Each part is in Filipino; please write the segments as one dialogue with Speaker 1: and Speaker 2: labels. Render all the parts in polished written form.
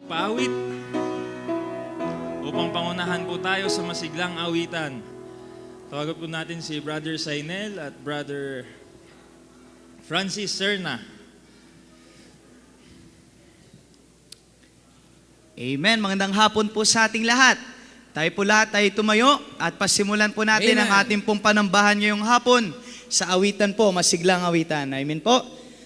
Speaker 1: Paawit upang pangunahan po tayo sa masiglang awitan. Tawagan po natin si Brother Sainel at Brother Francis Serna.
Speaker 2: Amen. Magandang hapon po sa ating lahat. Tayo po lahat ay tumayo at pasimulan po natin
Speaker 1: Amen.
Speaker 2: ang ating pong panambahan ngayong hapon sa awitan po, masiglang awitan. Amen po.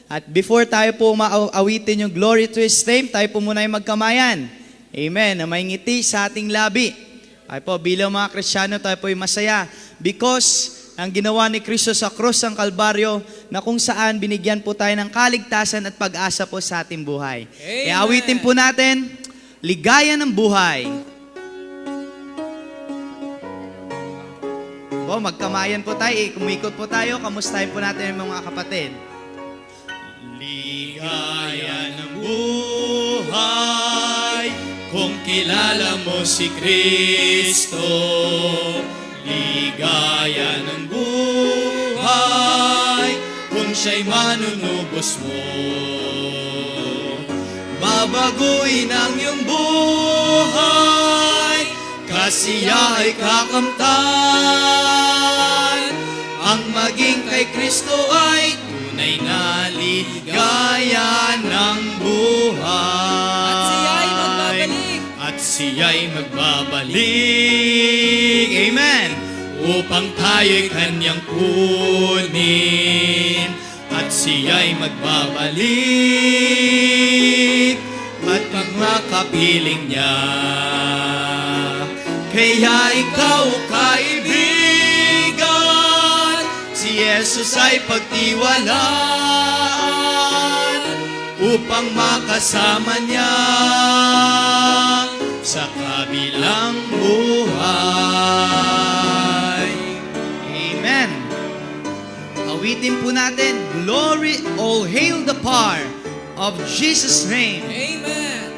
Speaker 2: At before tayo po maawitin yung glory to His name, tayo po muna ay magkamayan. Amen. Na may ngiti sa ating labi. Tayo po, bilang mga Kristiyano, tayo po ay masaya because ang ginawa ni Kristo sa krus ng Kalbaryo na kung saan binigyan po tayo ng kaligtasan at pag-asa po sa ating buhay.
Speaker 1: Amen.
Speaker 2: Kaya awitin po natin, ligaya ng buhay. Po, magkamayan po tayo. Kumikot po tayo. Kamustahin po natin ang mga kapatid.
Speaker 3: Ligaya ng buhay kung kilala mo si Kristo. Ligaya ng buhay kung siya'y manunubos mo. Babaguhin ang iyong buhay kasi ay kakamtan. Ang maging kay Kristo ay tunay na ligaya ng buhay.
Speaker 4: At siya'y magbabalik.
Speaker 3: At siya'y magbabalik. Amen. Upang tayo'y kanyang kunin. At siya'y magbabalik. At magmakapiling niya. Kaya ikaw, kaibigan, si Jesus ay pagtiwalaan upang makasama niya sa kabilang buhay.
Speaker 2: Amen. Awitin po natin, glory, all hail the power of Jesus' name.
Speaker 4: Amen.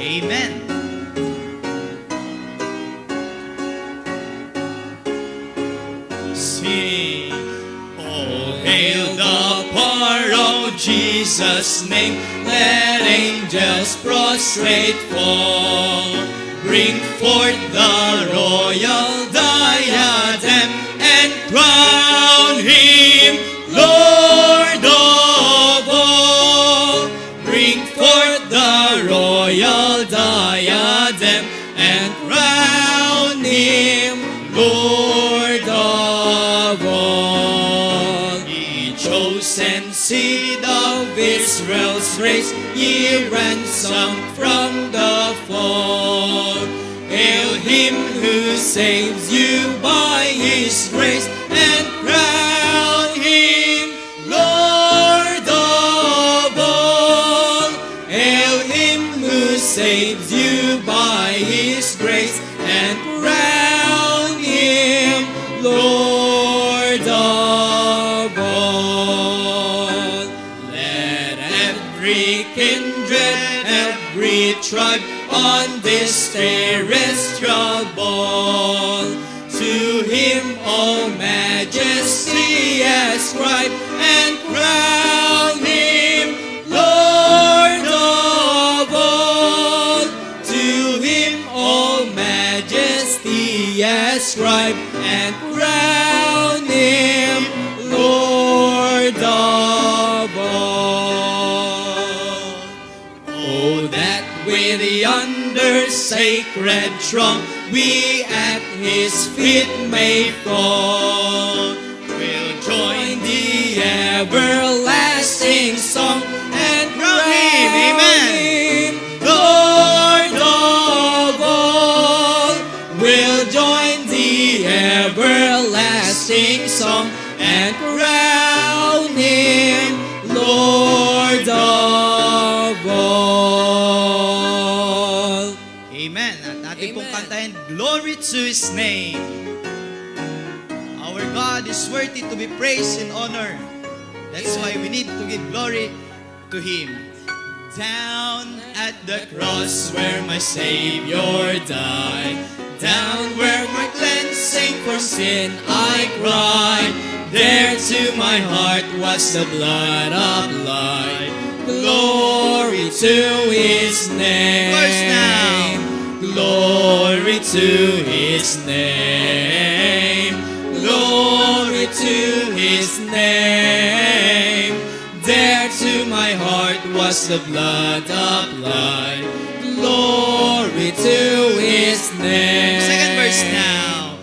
Speaker 2: Amen.
Speaker 3: Sing, all hail the power of Jesus' name. Let angels prostrate fall. Bring forth the royal diadem and crown Him Lord of all. Bring forth the royal diadem and crown Him Lord of all. Ye chosen seed of Israel's race, ye ransomed from the fall. Hail Him who saves you by His grace and crown Him Lord of all. Hail Him who saves you by His grace and crown Him Lord of all. Let every kindred, every tribe on this terrestrial ball to Him all majesty ascribe and crown Him Lord of all. To Him all majesty ascribe and crown Him Lord of all. Oh, that with yonder sacred throng we at His feet may fall. We'll join the everlasting song and crown Him, amen, Lord of all. We'll join the everlasting song and crown Him Lord of all.
Speaker 2: Amen. At ating pong
Speaker 4: Amen.
Speaker 2: kantahin, glory to His name. Our God is worthy to be praised and honored. That's why we need to give glory to Him.
Speaker 3: Down at the cross where my Savior died, down where my cleansing from sin I cried, there to my heart was the blood applied. Glory to His name.
Speaker 2: Verse now.
Speaker 3: Glory to His name. Glory to His name. There to my heart was the blood applied. Glory to His name.
Speaker 2: Second verse now.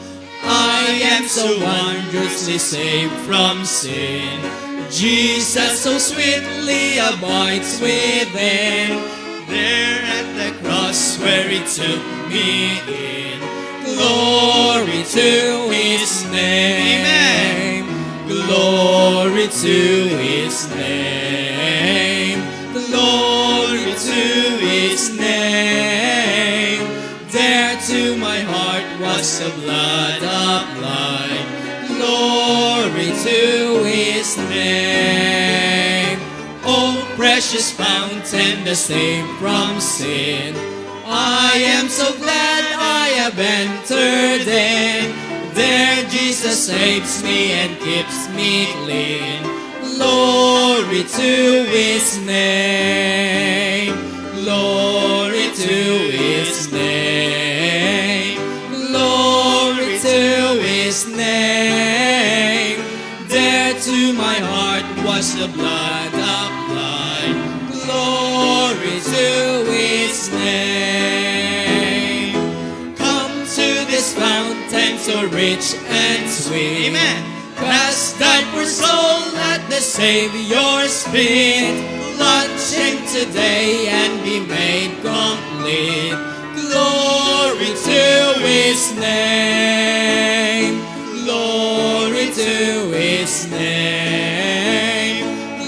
Speaker 3: I am so wondrously saved from sin. Jesus so sweetly abides within. There at the cross where He took me in. Glory to His name.
Speaker 2: Amen.
Speaker 3: Glory to His name. Glory to His name. There to my heart was the blood applied. Glory to His name. Oh, precious fountain, the saved from sin. I am so glad I have entered in. There Jesus saves me and keeps me clean. Glory to His name. Glory to His name. Glory to His name. There to my heart was the blood applied. Glory to His name. Come to this fountain so rich and sweet.
Speaker 2: Amen.
Speaker 3: Cast thy poor soul at the Savior's feet. Launch Him today and be made complete. Glory to His name. Glory to His name.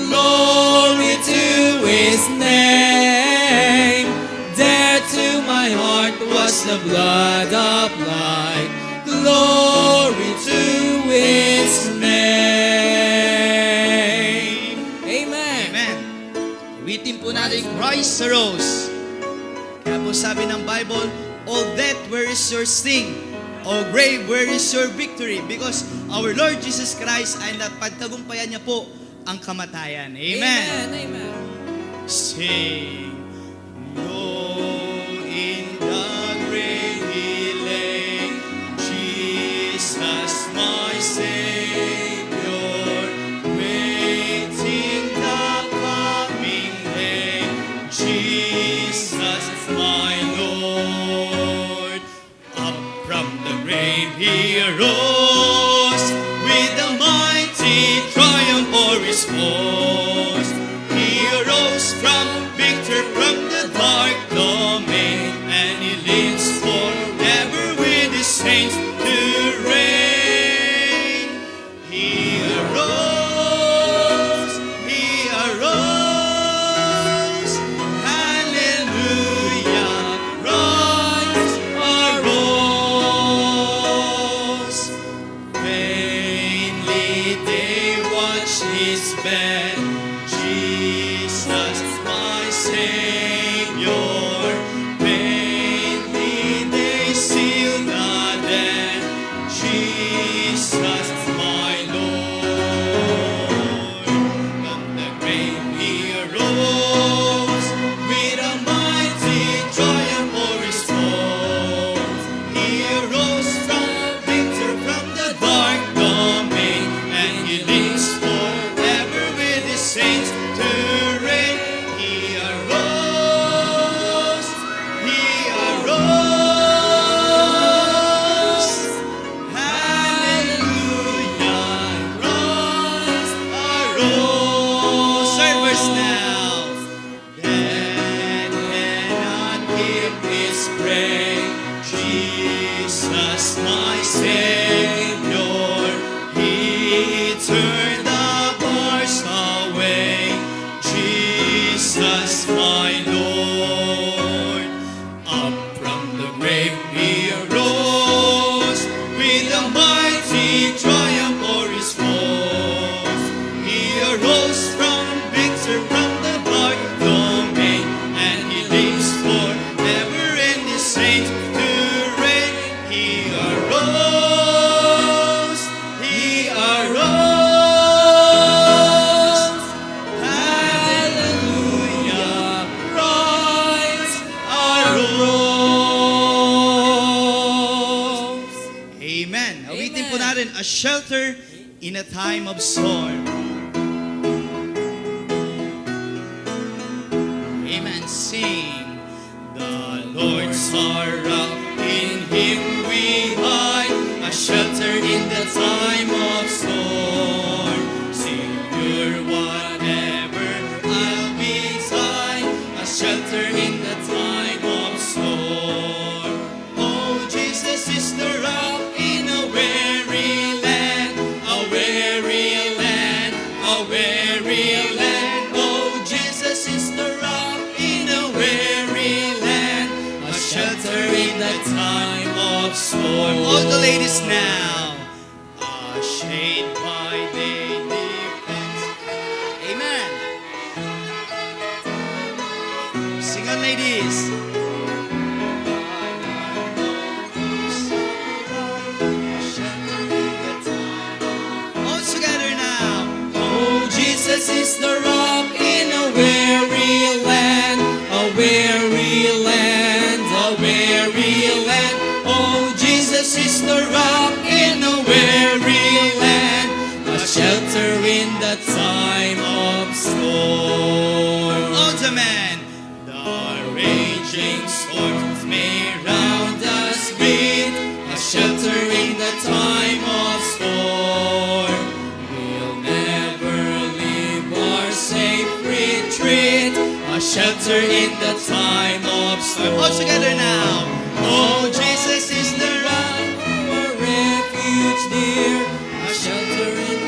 Speaker 3: Glory to His name. There to my heart was the blood applied. Glory to His name. Amen.
Speaker 2: Amen. Iwitin po natin, Christ arose. Kaya po sabi ng Bible, O death, where is your sting? O grave, where is your victory? Because our Lord Jesus Christ ay napagtagumpayan niya po ang kamatayan. Amen.
Speaker 4: Amen.
Speaker 2: Sing, no in the grave He lay, Jesus my Savior, waiting the coming day, Jesus my Lord. Up from the grave He arose, with a mighty triumph o'er His foes. He arose from victor from the dark domain, and He lives forever with His saints to reign. He arose, He arose, hallelujah, Christ arose. Vainly they watch His bed, Jesus my Savior. Vainly they seal the dead, Jesus my Lord. From the grave He arose, with a mighty triumph o'er His foes. He arose from victor from the dark domain, and He lives forever with His
Speaker 3: natin, a shelter in a time of storm. Amen. Sing. The Lord's our rock, in Him we hide, a shelter in the time of storm. Secure whatever I'll betide, a shelter in the time of storm. Oh, Jesus is the rock in a weary land, a weary land, a weary land. Oh, Jesus is the rock in a weary land, a shelter in the time of storm. All the ladies now. A shade by day defense. Amen. Sing on, ladies. All together now. Oh, Jesus is the rock in a weary land, a weary land, a weary land. Oh, Jesus is the rock in a weary land, a shelter in the time of storm. Oh, the man. The raging storms may round us beat, a shelter in the time of storm. We'll never leave our safe retreat, a shelter in the time of storm. All together now. Oh, Jesus is the rock, our refuge dear, a shelter in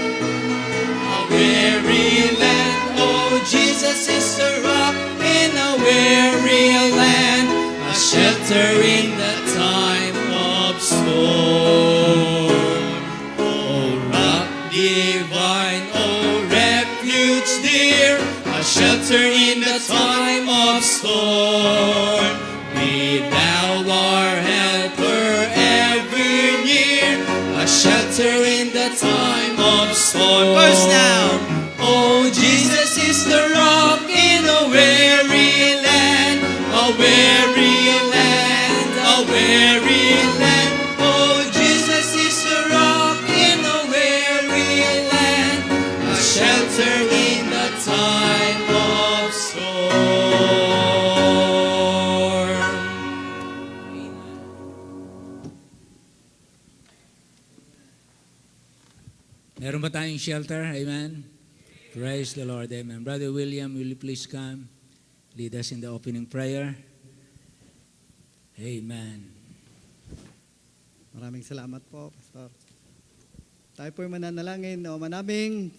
Speaker 3: a weary land. Oh, Jesus is the rock in a weary land, a shelter in the time of storm. Oh, rock divine, oh, refuge dear, a shelter in the time of storm. Be thou our helper ever near, a shelter in the time of storm. Verse now. Oh, Jesus is the rock in a weary land, a weary land, a weary land. Oh, Jesus is the rock in a weary land, a shelter in the time of storm.
Speaker 4: Meron ba tayong shelter? Amen. Praise the Lord. Amen. Brother William, will you please come? Lead us in the opening prayer. Amen.
Speaker 5: Maraming salamat po, Pastor. Tayo po'y mananalangin o manaming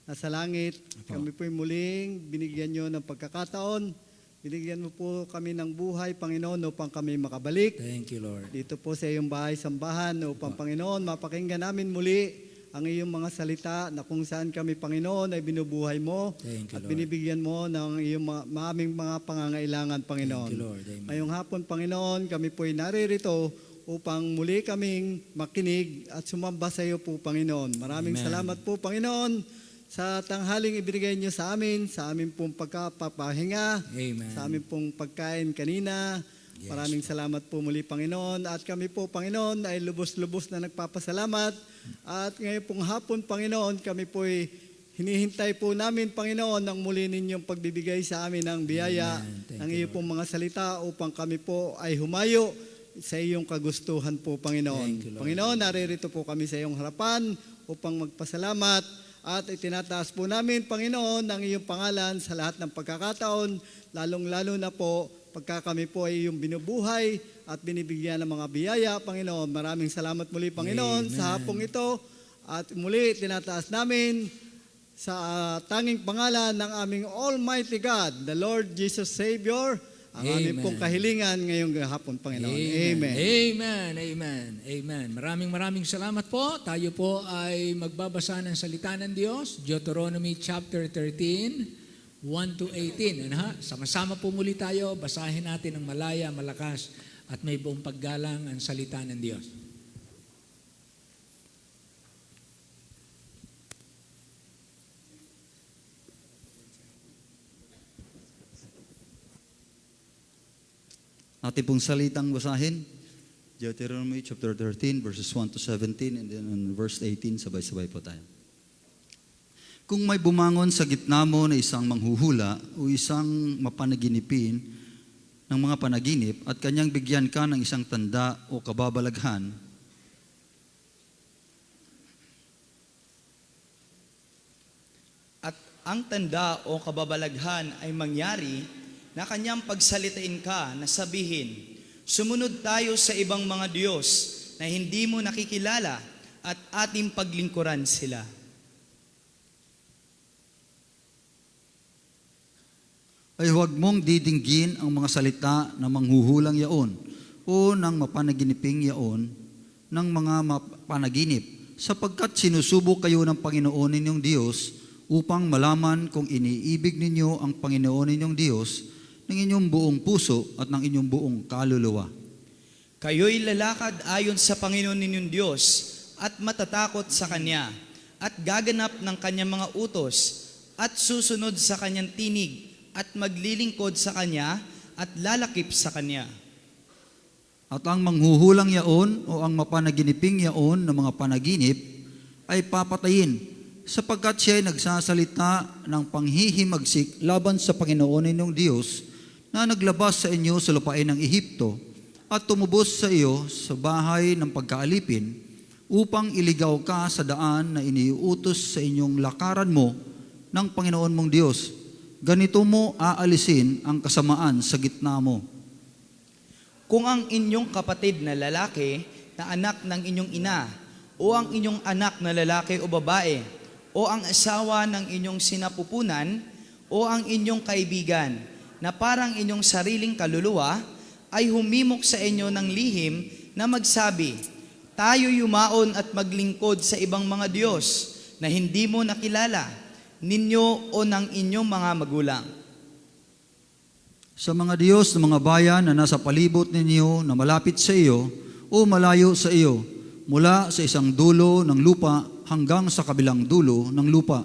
Speaker 5: nasa langit.
Speaker 4: Apo.
Speaker 5: Kami po'y muling binigyan nyo ng pagkakataon. Binigyan mo po kami ng buhay, Panginoon, upang kami makabalik.
Speaker 4: Thank you, Lord.
Speaker 5: Dito po sa iyong bahay-sambahan upang, Panginoon, mapakinggan namin muli ang iyong mga salita na kung saan kami, Panginoon, ay binubuhay mo
Speaker 4: Thank you,
Speaker 5: at
Speaker 4: Lord.
Speaker 5: binibigyan mo ng iyong aming mga pangangailangan, Panginoon.
Speaker 4: Thank you, Lord. Amen.
Speaker 5: Ngayong hapon, Panginoon, kami po'y naririto upang muli kaming makinig at sumamba sa iyo po, Panginoon. Maraming
Speaker 4: Amen.
Speaker 5: salamat po, Panginoon, sa tanghaling ibinigay niyo sa amin pong pagkapapahinga,
Speaker 4: Amen.
Speaker 5: sa amin pong pagkain kanina.
Speaker 4: Yes.
Speaker 5: Maraming salamat po muli, Panginoon. At kami po, Panginoon, ay lubos-lubos na nagpapasalamat. At ngayon pong hapon, Panginoon, kami po'y hinihintay po namin, Panginoon, ang muli ninyong pagbibigay sa amin ng biyaya
Speaker 4: Amen. Thank
Speaker 5: ng
Speaker 4: you,
Speaker 5: iyo pong mga salita upang kami po ay humayo sa iyong kagustuhan po, Panginoon.
Speaker 4: Thank you, Lord.
Speaker 5: Panginoon, naririto po kami sa iyong harapan upang magpasalamat at itinataas po namin, Panginoon, ang iyong pangalan sa lahat ng pagkakataon, lalong-lalo na po pagka kami po ay iyong binubuhay at binibigyan ng mga biyaya, Panginoon. Maraming salamat muli, Panginoon,
Speaker 4: Amen.
Speaker 5: sa hapong ito. At muli, tinataas namin sa tanging pangalan ng aming Almighty God, the Lord Jesus Savior, ang aming
Speaker 4: Amen.
Speaker 5: pong kahilingan ngayong hapon, Panginoon. Amen.
Speaker 4: Amen. Amen. Amen. Maraming salamat po. Tayo po ay magbabasa ng salita ng Diyos. Deuteronomy chapter 13, 1 to 18. Ano ha? Sama-sama po muli tayo. Basahin natin ng malaya, malakas, at may buong paggalang ang salita ng Diyos.
Speaker 6: Ating pong salitang basahin Deuteronomy chapter 13, verses 1 to 17, and then on verse 18, sabay-sabay po tayo. Kung may bumangon sa gitna mo na isang manghuhula o isang mapanaginipin ng mga panaginip at kanyang bigyan ka ng isang tanda o kababalaghan,
Speaker 2: At ang tanda o kababalaghan ay mangyari na kanyang pagsalitain ka na sabihin, sumunod tayo sa ibang mga Diyos na hindi mo nakikilala at ating paglingkuran sila.
Speaker 6: ay huwag mong didinggin ang mga salita na manghuhulang yaon o ng mapanaginiping yaon ng mga mapanaginip, sapagkat sinusubok kayo ng Panginoon ninyong Diyos upang malaman kung iniibig ninyo ang Panginoon ninyong Diyos ng inyong buong puso at ng inyong buong kaluluwa.
Speaker 2: Kayo'y lalakad ayon sa Panginoon ninyong Diyos at matatakot sa Kanya at gaganap ng Kanyang mga utos at susunod sa Kanyang tinig at maglilingkod sa Kanya at lalakip sa Kanya.
Speaker 6: At ang manghuhulang yaon o ang mapanaginiping yaon ng mga panaginip ay papatayin, sapagkat siya ay nagsasalita ng panghihimagsik laban sa Panginoon ninyong Diyos na naglabas sa inyo sa lupain ng Ehipto at tumubos sa iyo sa bahay ng pagkaalipin upang iligaw ka sa daan na iniuutos sa inyong lakaran mo ng Panginoon mong Diyos. Ganito mo aalisin ang kasamaan sa gitna mo.
Speaker 2: Kung ang inyong kapatid na lalaki na anak ng inyong ina, o ang inyong anak na lalaki o babae, o ang asawa ng inyong sinapupunan, o ang inyong kaibigan, na parang inyong sariling kaluluwa, ay humimok sa inyo ng lihim na magsabi, tayo yumaon at maglingkod sa ibang mga Diyos na hindi mo nakilala, ninyo o ng inyong mga magulang.
Speaker 6: Sa mga Diyos ng mga bayan na nasa palibot ninyo na malapit sa iyo o malayo sa iyo, mula sa isang dulo ng lupa hanggang sa kabilang dulo ng lupa,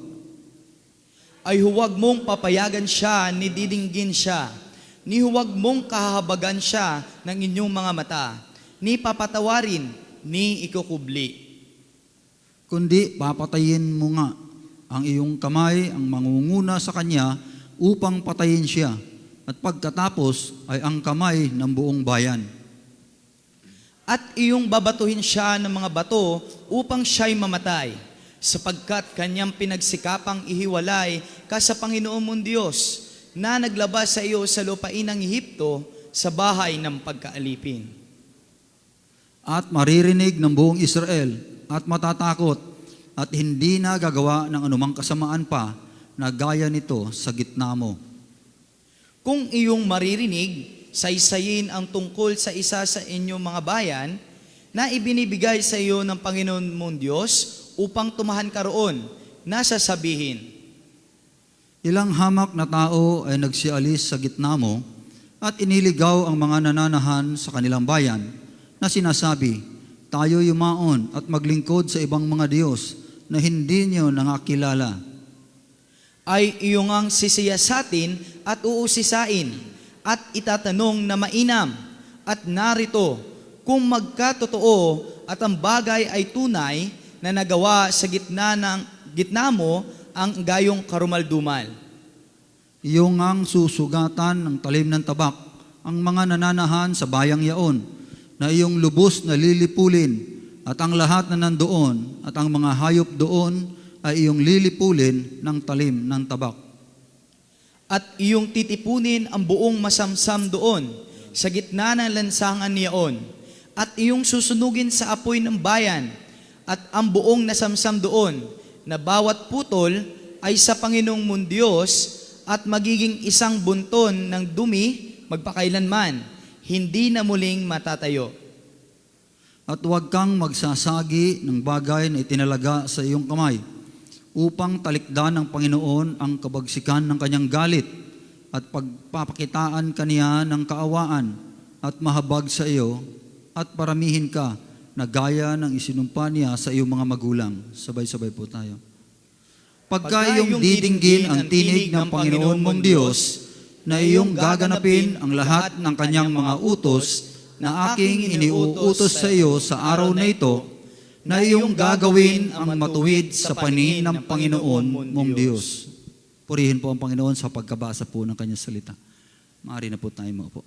Speaker 2: ay huwag mong papayagan siya ni didinggin siya, ni huwag mong kahahabagan siya ng inyong mga mata, ni papatawarin, ni ikukubli.
Speaker 6: kundi papatayin mo nga ang iyong kamay ang mangunguna sa kanya upang patayin siya, at pagkatapos ay ang kamay ng buong bayan.
Speaker 2: At iyong babatuhin siya ng mga bato upang siya'y mamatay, sapagkat kanyang pinagsikapang ihiwalay ka sa Panginoon mong Diyos, na naglabas sa iyo sa lupain ng Ehipto sa bahay ng pagkaalipin.
Speaker 6: At maririnig ng buong Israel at matatakot at hindi na gagawa ng anumang kasamaan pa na gaya nito sa gitna mo.
Speaker 2: Kung iyong maririnig, saysayin ang tungkol sa isa sa inyong mga bayan na ibinibigay sa iyo ng Panginoon mong Diyos upang tumahan ka roon, na sasabihin,
Speaker 6: Ilang hamak na tao ay nagsialis sa gitna mo at iniligaw ang mga nananahan sa kanilang bayan na sinasabi, tayo yumaon at maglingkod sa ibang mga Diyos na hindi niyo nangakilala.
Speaker 2: ay iyong ang sisiyasatin at uusisain at itatanong na mainam at narito kung magkatotoo at ang bagay ay tunay na nagawa sa gitna mo ang gayong karumaldumal.
Speaker 6: Iyong ang susugatan ng talim ng tabak ang mga nananahan sa bayang yaon na iyong lubos na lilipulin, at ang lahat na nandoon at ang mga hayop doon ay iyong lilipulin ng talim ng tabak.
Speaker 2: At iyong titipunin ang buong masamsam doon sa gitna ng lansangan niyaon, at iyong susunugin sa apoy ng bayan, at ang buong nasamsam doon na bawat putol ay sa Panginoong mong Diyos, at magiging isang bunton ng dumi magpakailanman, hindi na muling matatayo.
Speaker 6: At huwag kang magsasagi ng bagay na itinalaga sa iyong kamay, upang talikdan ng Panginoon ang kabagsikan ng kanyang galit at pagpapakitaan kaniya ng kaawaan at mahabag sa iyo at paramihin ka na gaya ng isinumpa niya sa iyong mga magulang. Sabay-sabay po tayo. Pagka iyong didinggin ang tinig ng Panginoon mong Diyos na iyong gaganapin ang lahat ng kanyang mga utos na aking iniuutos sa iyo sa araw na ito, na iyong gagawin ang matuwid sa paningin ng Panginoon mong Diyos. Purihin po ang Panginoon sa pagkabasa po ng kanyang salita. Maaari na po tayo maupo.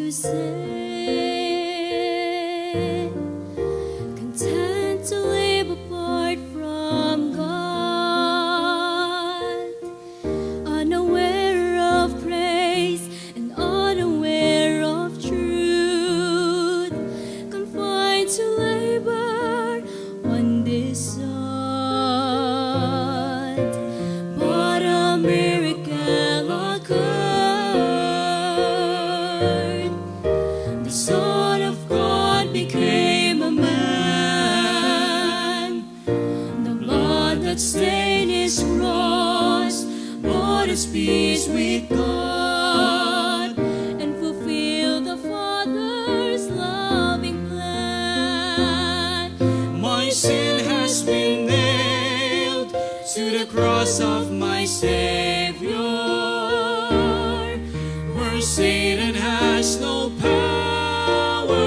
Speaker 7: to say, content to live apart from God, unaware of praise and unaware of truth, confined to labor on this earth. But a miracle occurred. The Son of God became a man. The blood that stained his cross brought us peace with God and fulfilled the Father's loving plan.
Speaker 3: My sin has been nailed to the cross of my Savior, where Satan has no power,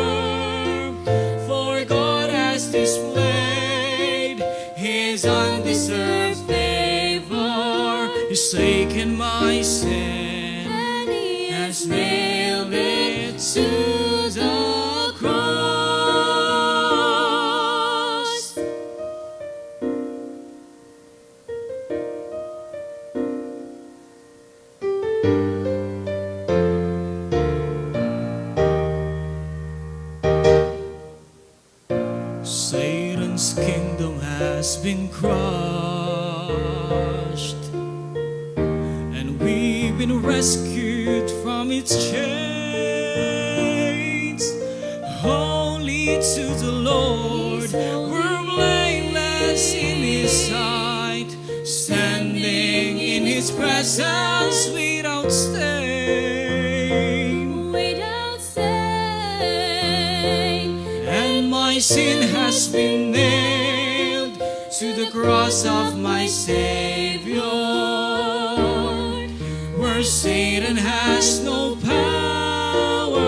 Speaker 3: for God has displayed his undeserved favor. He's taken my sin
Speaker 7: And he
Speaker 3: has nailed it to the cross. Satan's kingdom has been crushed, and we've been rescued from its chains. Holy to the Lord, we're blameless in His sight, standing in His presence without stain.
Speaker 7: without saying,
Speaker 3: And my sin has been nailed to the cross of my Savior, where Satan has no power,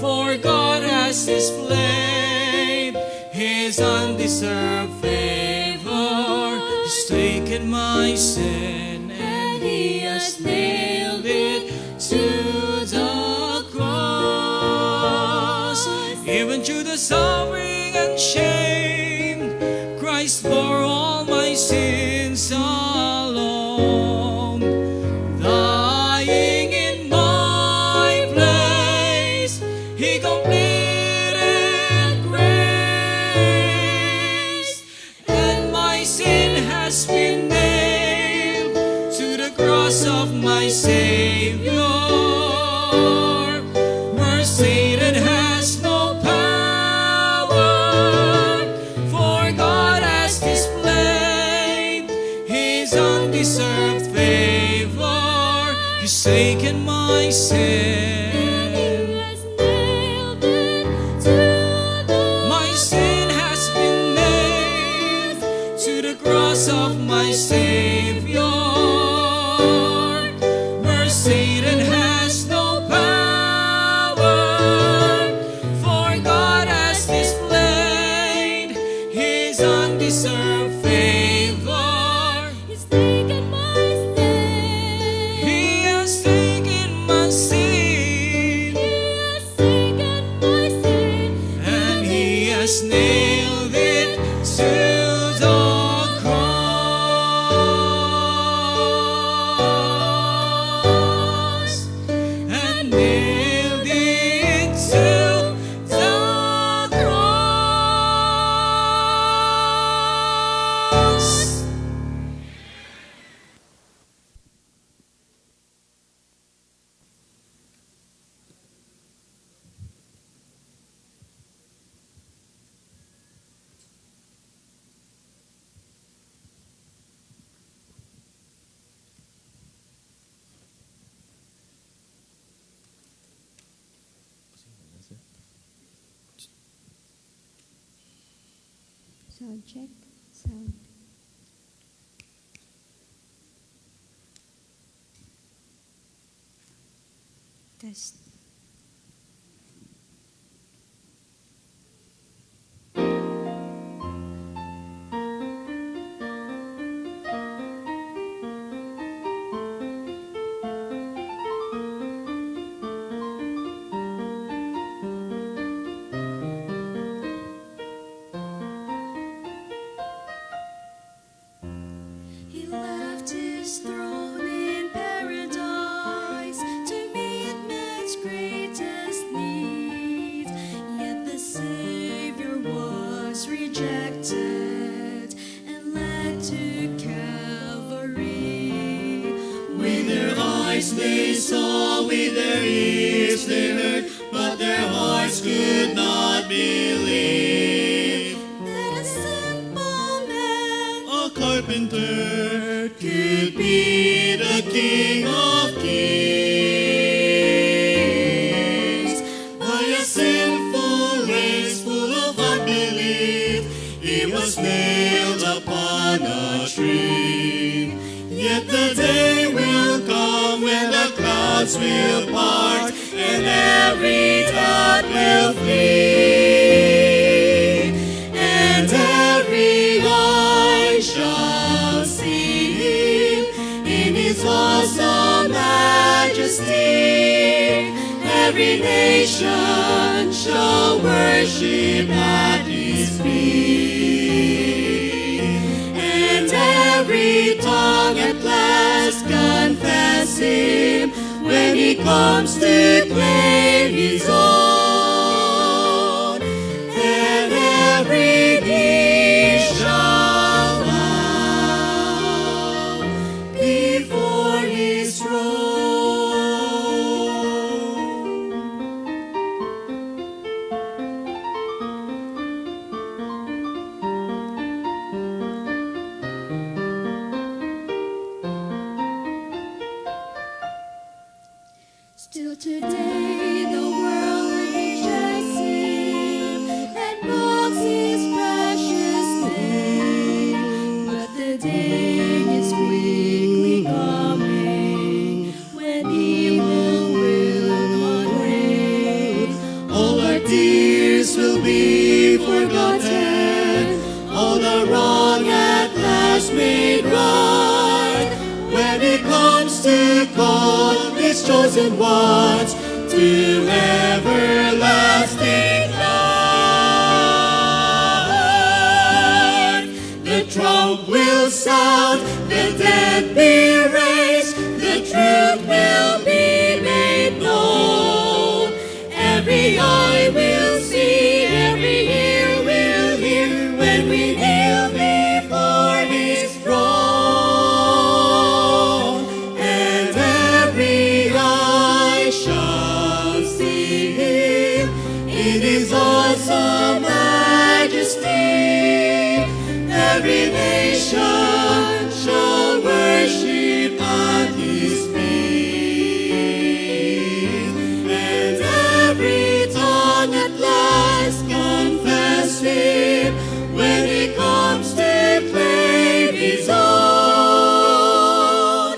Speaker 3: for God has displayed his undeserved favor. He's taken my sin and he has nailed it to the cross. Even through the suffering and shame, Christ bore all my sins alone, dying in my place. He completed grace, and my sin has been nailed to the cross of my Savior, where Satan has no power, for God has displayed his undeserved favor. He's taken my sin.
Speaker 7: has nailed it to the
Speaker 3: My sin has been nailed to the cross of my Savior, where Satan has no power, for God has displayed his undeserved favor.
Speaker 7: He's taken my sin.
Speaker 3: He has taken my sin,
Speaker 7: He has taken my sin.
Speaker 3: and he has nailed it to the cross, and nailed it to the cross.
Speaker 7: Sound check. Sound. Test.
Speaker 3: eyes they saw, with their ears they heard, but their hearts could not believe.
Speaker 7: That a simple man,
Speaker 3: A carpenter could be the King of Kings. By a sinful race full of unbelief, he was nailed upon a tree. Yet the day will come when the clouds will part and every doubt will flee, and every eye shall see him in his awesome majesty. Every nation shall worship at his feet, and every tongue at last confess him when he comes to claim his own, and every knee shall bow before his throne.
Speaker 7: still today the world rejoices and mocks his precious name. But the day is quickly coming when evil will not reign.
Speaker 3: All our tears will be forgotten, all the wrong at last made right, when he comes to call his chosen ones to everlasting life. The trump will sound, the dead be raised, the truth will be made known. Every eye will see, every ear will hear, when we kneel before his throne. And every eye shall see him in his awesome majesty. Every nation shall worship at his feet, and every tongue at last confess him when he comes to claim his own,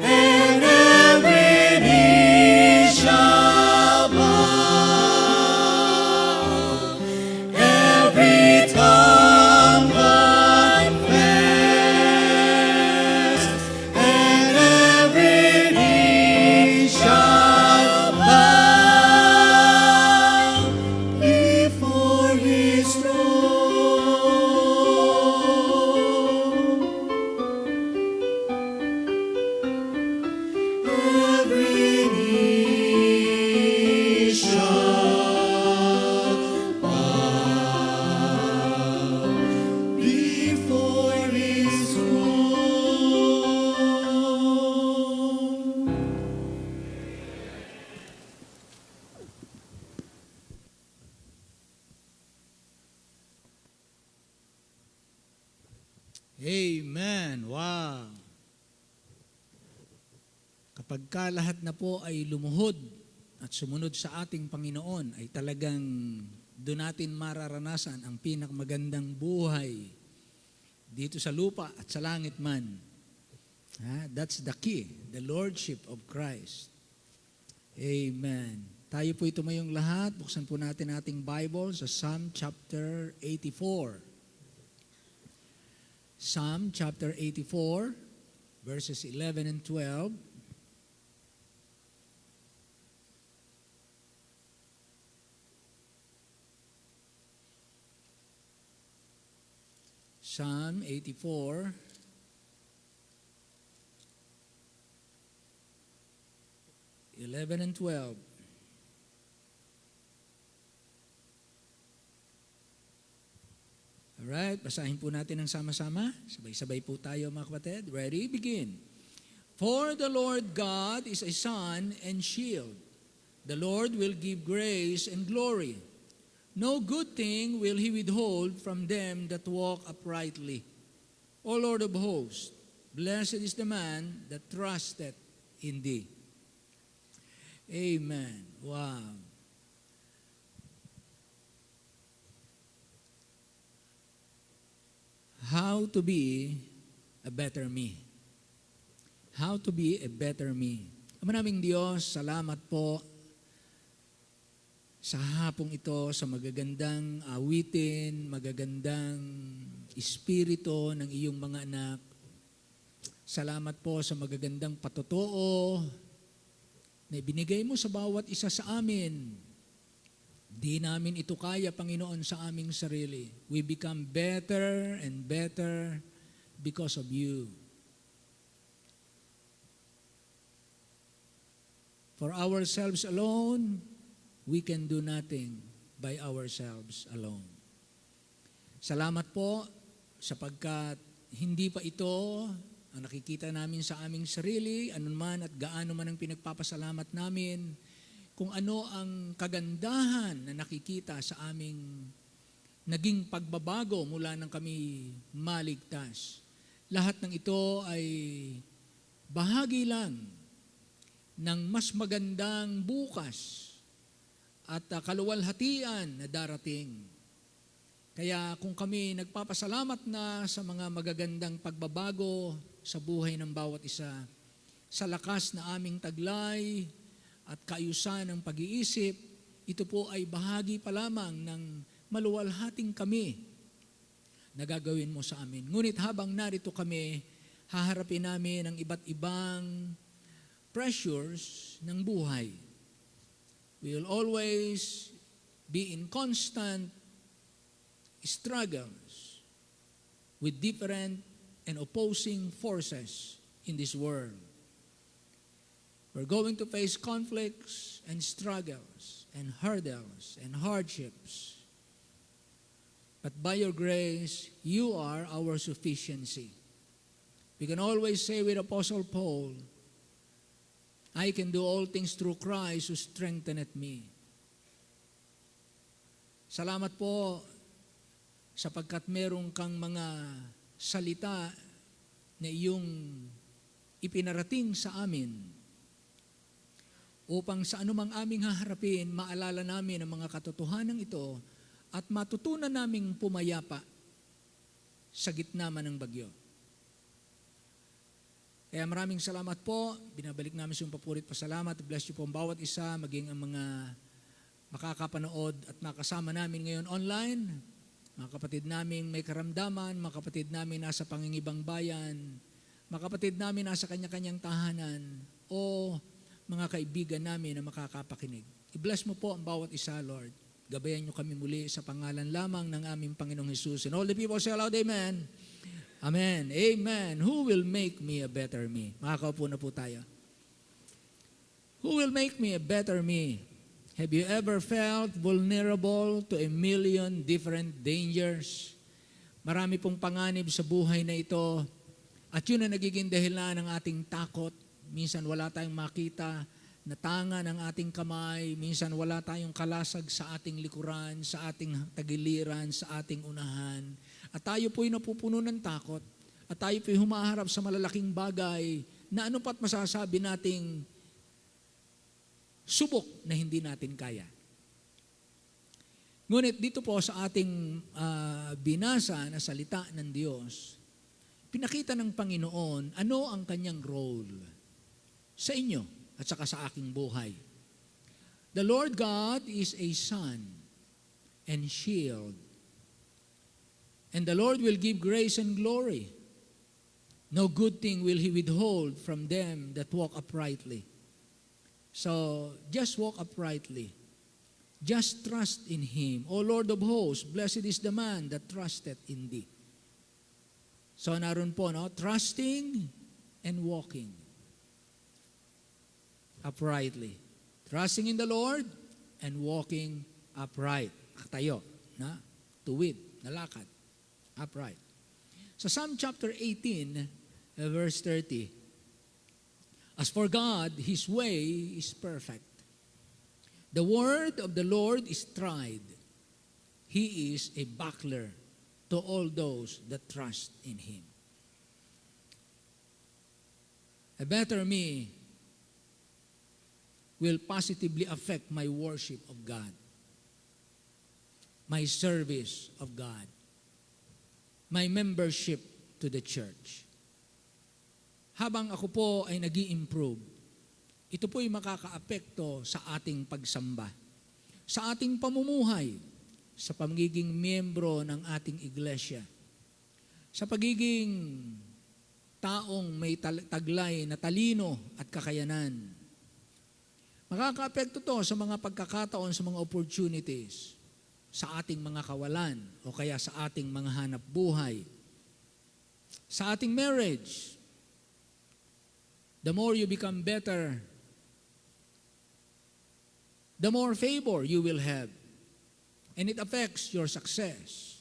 Speaker 3: and every knee shall bow, every tongue confess, and every knee shall bow before his throne. Every knee shall bow before his throne.
Speaker 4: Amen. Wow. Kapag ka lahat na po ay lumuhod at sumunod sa ating Panginoon, ay talagang doon natin mararanasan ang pinakamagandang buhay dito sa lupa at sa langit man. That's the key, the Lordship of Christ. Amen. Tayo po tumayong lahat. Buksan po natin ating Bible sa Psalm chapter 84. Psalm chapter 84, verses 11 and 12. Psalm 84, (11 and 12). Alright, basahin po natin ng sama-sama. Sabay-sabay po tayo mga kapatid. Ready? Begin. For the Lord God is a sun and shield. The Lord will give grace and glory. No good thing will he withhold from them that walk uprightly. O Lord of hosts, blessed is the man that trusteth in thee. Amen. Wow. How to be a better me. How to be a better me. Ama naming Diyos, salamat po sa hapong ito, sa magagandang awitin, magagandang espiritu ng iyong mga anak. Salamat po sa magagandang patotoo na ibinigay mo sa bawat isa sa amin. Di namin ito kaya, Panginoon, sa aming sarili. We become better and better because of you. For ourselves alone, we can do nothing by ourselves alone. Salamat po sapagkat hindi pa ito ang nakikita namin sa aming sarili, anuman at gaano man ang pinagpapasalamat namin, kung ano ang kagandahan na nakikita sa aming naging pagbabago mula nang kami maligtas. Lahat ng ito ay bahagi lang ng mas magandang bukas at kaluwalhatian na darating. Kaya kung kami nagpapasalamat na sa mga magagandang pagbabago sa buhay ng bawat isa, sa lakas na aming taglay at kaayusan ng pag-iisip, ito po ay bahagi pa lamang ng maluwalhating kami na gagawin mo sa amin. Ngunit habang narito kami, haharapin namin ang iba't ibang pressures ng buhay. We will always be in constant struggles with different and opposing forces in this world. We're going to face conflicts and struggles and hurdles and hardships. But by your grace, you are our sufficiency. We can always say with Apostle Paul, I can do all things through Christ who strengtheneth me. Salamat po sapagkat merong kang mga salita na iyong ipinarating sa amin upang sa anumang aming haharapin, maalala namin ang mga katotohanan ito at matutunan naming pumayapa sa gitna man ng bagyo. Kaya maraming salamat po. Binabalik namin sa iyong papurit pasalamat. Bless you po ang bawat isa, maging ang mga makakapanood at makasama namin ngayon online. Mga kapatid namin may karamdaman, mga kapatid namin nasa pangingibang bayan, mga kapatid namin nasa kanya-kanyang tahanan, o mga kaibigan namin na makakapakinig. I-bless mo po ang bawat isa, Lord. Gabayan niyo kami muli sa pangalan lamang ng aming Panginoong Jesus. And all the people say aloud, Amen. Amen. Amen. Who will make me a better me? Makakaupo na po tayo. Who will make me a better me? Have you ever felt vulnerable to a million different dangers? Marami pong panganib sa buhay na ito at yun ang nagiging dahilan ng ating takot. Minsan wala tayong makita na tanga ng ating kamay. Minsan wala tayong kalasag sa ating likuran, sa ating tagiliran, sa ating unahan. At tayo po'y napupuno ng takot. At tayo po'y humaharap sa malalaking bagay na ano pa't masasabi nating subok na hindi natin kaya. Ngunit dito po sa ating binasa na salita ng Diyos, pinakita ng Panginoon ano ang kanyang role sa inyo at saka sa aking buhay. The Lord God is a sun and shield. And the Lord will give grace and glory. No good thing will He withhold from them that walk uprightly. So, just walk uprightly. Just trust in Him. O Lord of hosts, blessed is the man that trusteth in Thee. So, naroon po, no? Trusting and walking uprightly. Trusting in the Lord and walking upright. Nakatayo, na? Tuwid, nalakad. Upright. Sa Psalm chapter 18, verse 30, As for God, His way is perfect. The word of the Lord is tried. He is a buckler to all those that trust in Him. A better me will positively affect my worship of God, my service of God, my membership to the church. Habang ako po ay nag-i-improve, ito po'y makakaapekto sa ating pagsamba, sa ating pamumuhay, sa pagiging miyembro ng ating iglesia, sa pagiging taong may taglay na talino at kakayanan. Makakaapekto to sa mga pagkakataon, sa mga opportunities, sa ating mga kawalan o kaya sa ating mga hanap buhay, sa ating marriage. The more you become better, the more favor you will have. And it affects your success.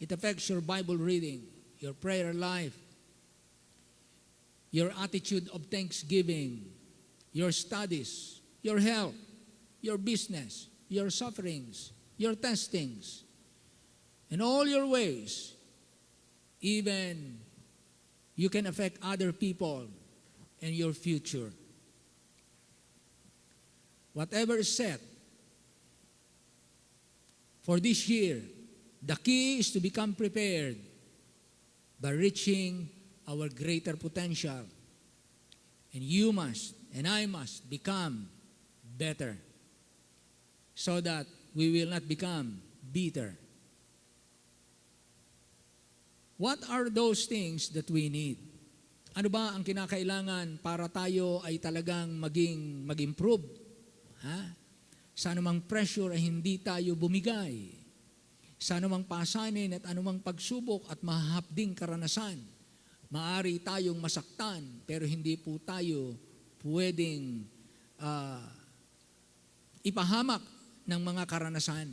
Speaker 4: It affects your Bible reading, your prayer life, your attitude of thanksgiving, your studies, your health, your business, your sufferings, your testings, and all your ways. Even you can affect other people and your future. Whatever is set for this year, the key is to become prepared by reaching our greater potential. And you must, and I must become better so that we will not become bitter. What are those things that we need? Ano ba ang kinakailangan para tayo ay talagang mag-improve? Ha? Sa anumang pressure ay hindi tayo bumigay. Sa anumang pasanin at anumang pagsubok at mahahapding karanasan, maari tayong masaktan, pero hindi po tayo pwedeng ipahamak ng mga karanasan.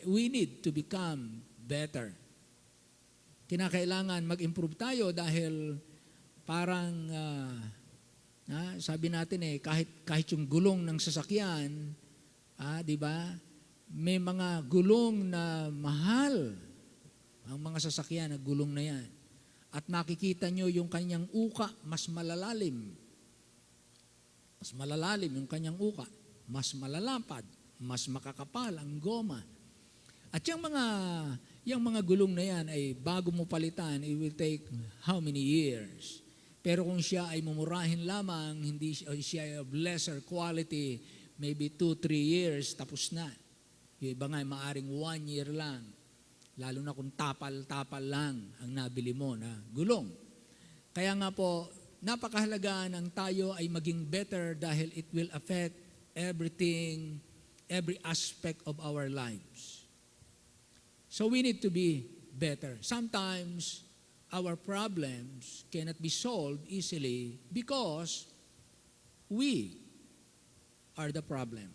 Speaker 4: We need to become better. Kinakailangan mag-improve tayo dahil parang sabi natin kahit yung gulong ng sasakyan, di ba? May mga gulong na mahal. Ang mga sasakyan na gulong na yan. At makikita nyo yung kanyang uka mas malalalim. Mas malalalim yung kanyang uka. Mas malalapad. Mas makakapal ang goma. At yung mga gulong na yan ay bago mo palitan, it will take how many years? Pero kung siya ay mumurahin lamang, hindi siya of lesser quality, maybe 2-3 years, tapos na. Yung iba nga ay maaring 1 year lang. Lalo na kung tapal-tapal lang ang nabili mo na gulong. Kaya nga po, napakahalaga ng tayo ay maging better dahil it will affect everything, every aspect of our lives. So we need to be better. Sometimes, our problems cannot be solved easily because we are the problem.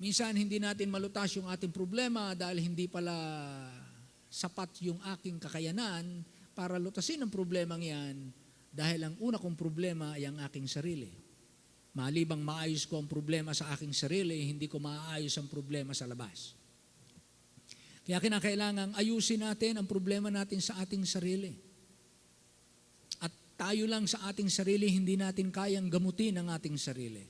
Speaker 4: Minsan, hindi natin malutas yung ating problema dahil hindi pala sapat yung aking kakayanan para lutasin ang problemang yan dahil ang una kong problema ay ang aking sarili. Malibang maayos ko ang problema sa aking sarili, hindi ko maayos ang problema sa labas. Kaya kinakailangang ayusin natin ang problema natin sa ating sarili. At tayo lang sa ating sarili, hindi natin kayang gamutin ang ating sarili.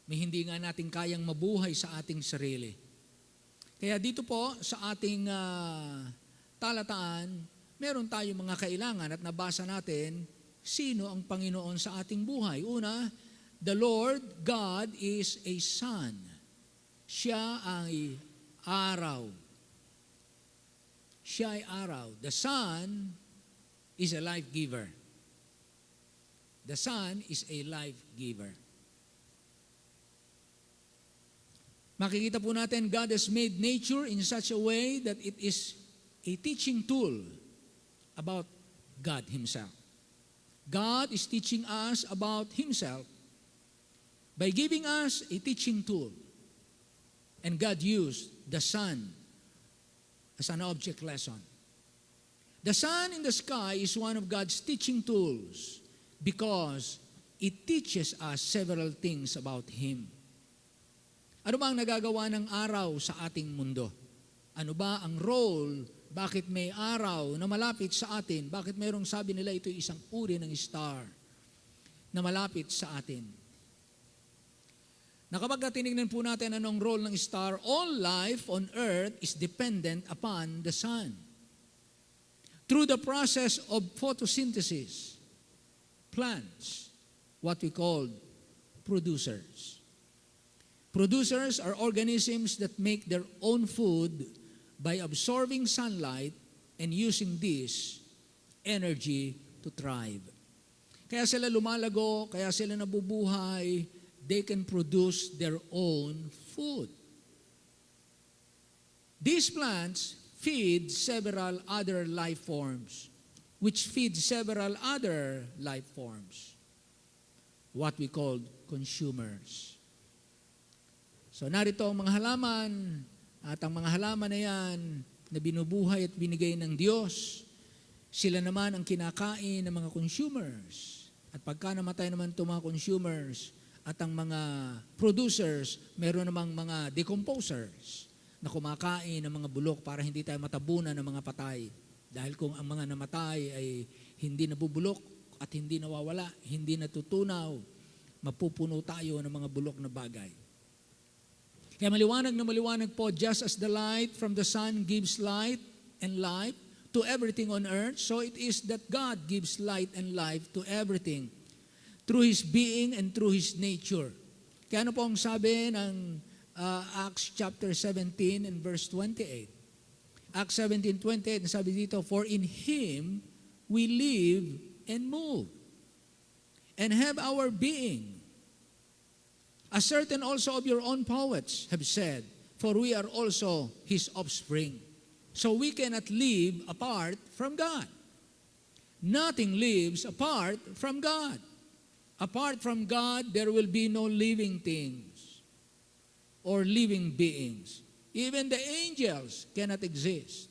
Speaker 4: May hindi nga natin kayang mabuhay sa ating sarili. Kaya dito po sa ating talataan, meron tayong mga kailangan at nabasa natin sino ang Panginoon sa ating buhay. Una, the Lord God is a sun. Siya ay araw. Siya ay araw. The sun is a life giver. The sun is a life giver. Makikita po natin, God has made nature in such a way that it is a teaching tool about God Himself. God is teaching us about Himself by giving us a teaching tool. And God used the sun as an object lesson. The sun in the sky is one of God's teaching tools because it teaches us several things about Him. Ano ba ang nagagawa ng araw sa ating mundo? Ano ba ang role? Bakit may araw na malapit sa atin? Bakit mayroong sabi nila ito isang uri ng star na malapit sa atin? Na kapag tinignan po natin anong role ng star, all life on earth is dependent upon the sun. Through the process of photosynthesis, plants, what we call producers. Producers are organisms that make their own food by absorbing sunlight and using this energy to thrive. Kaya sila lumalago, kaya sila nabubuhay, they can produce their own food. These plants feed several other life forms, which feed several other life forms, what we call consumers. So narito ang mga halaman, at ang mga halaman na yan na binubuhay at binigay ng Diyos, sila naman ang kinakain ng mga consumers. At pagka namatay naman itong mga consumers at ang mga producers, meron namang mga decomposers na kumakain ng mga bulok para hindi tayo matabunan ng mga patay. Dahil kung ang mga namatay ay hindi nabubulok at hindi nawawala, hindi natutunaw, mapupuno tayo ng mga bulok na bagay. Kaya maliwanag na maliwanag po, just as the light from the sun gives light and life to everything on earth, so it is that God gives light and life to everything through His being and through His nature. Kaya ano po ang sabi ng Acts chapter 17 and verse 28? Acts 17:28, sabi dito, for in Him we live and move and have our being. As certain also of your own poets have said, for we are also His offspring. So we cannot live apart from God. Nothing lives apart from God. Apart from God, there will be no living things or living beings. Even the angels cannot exist.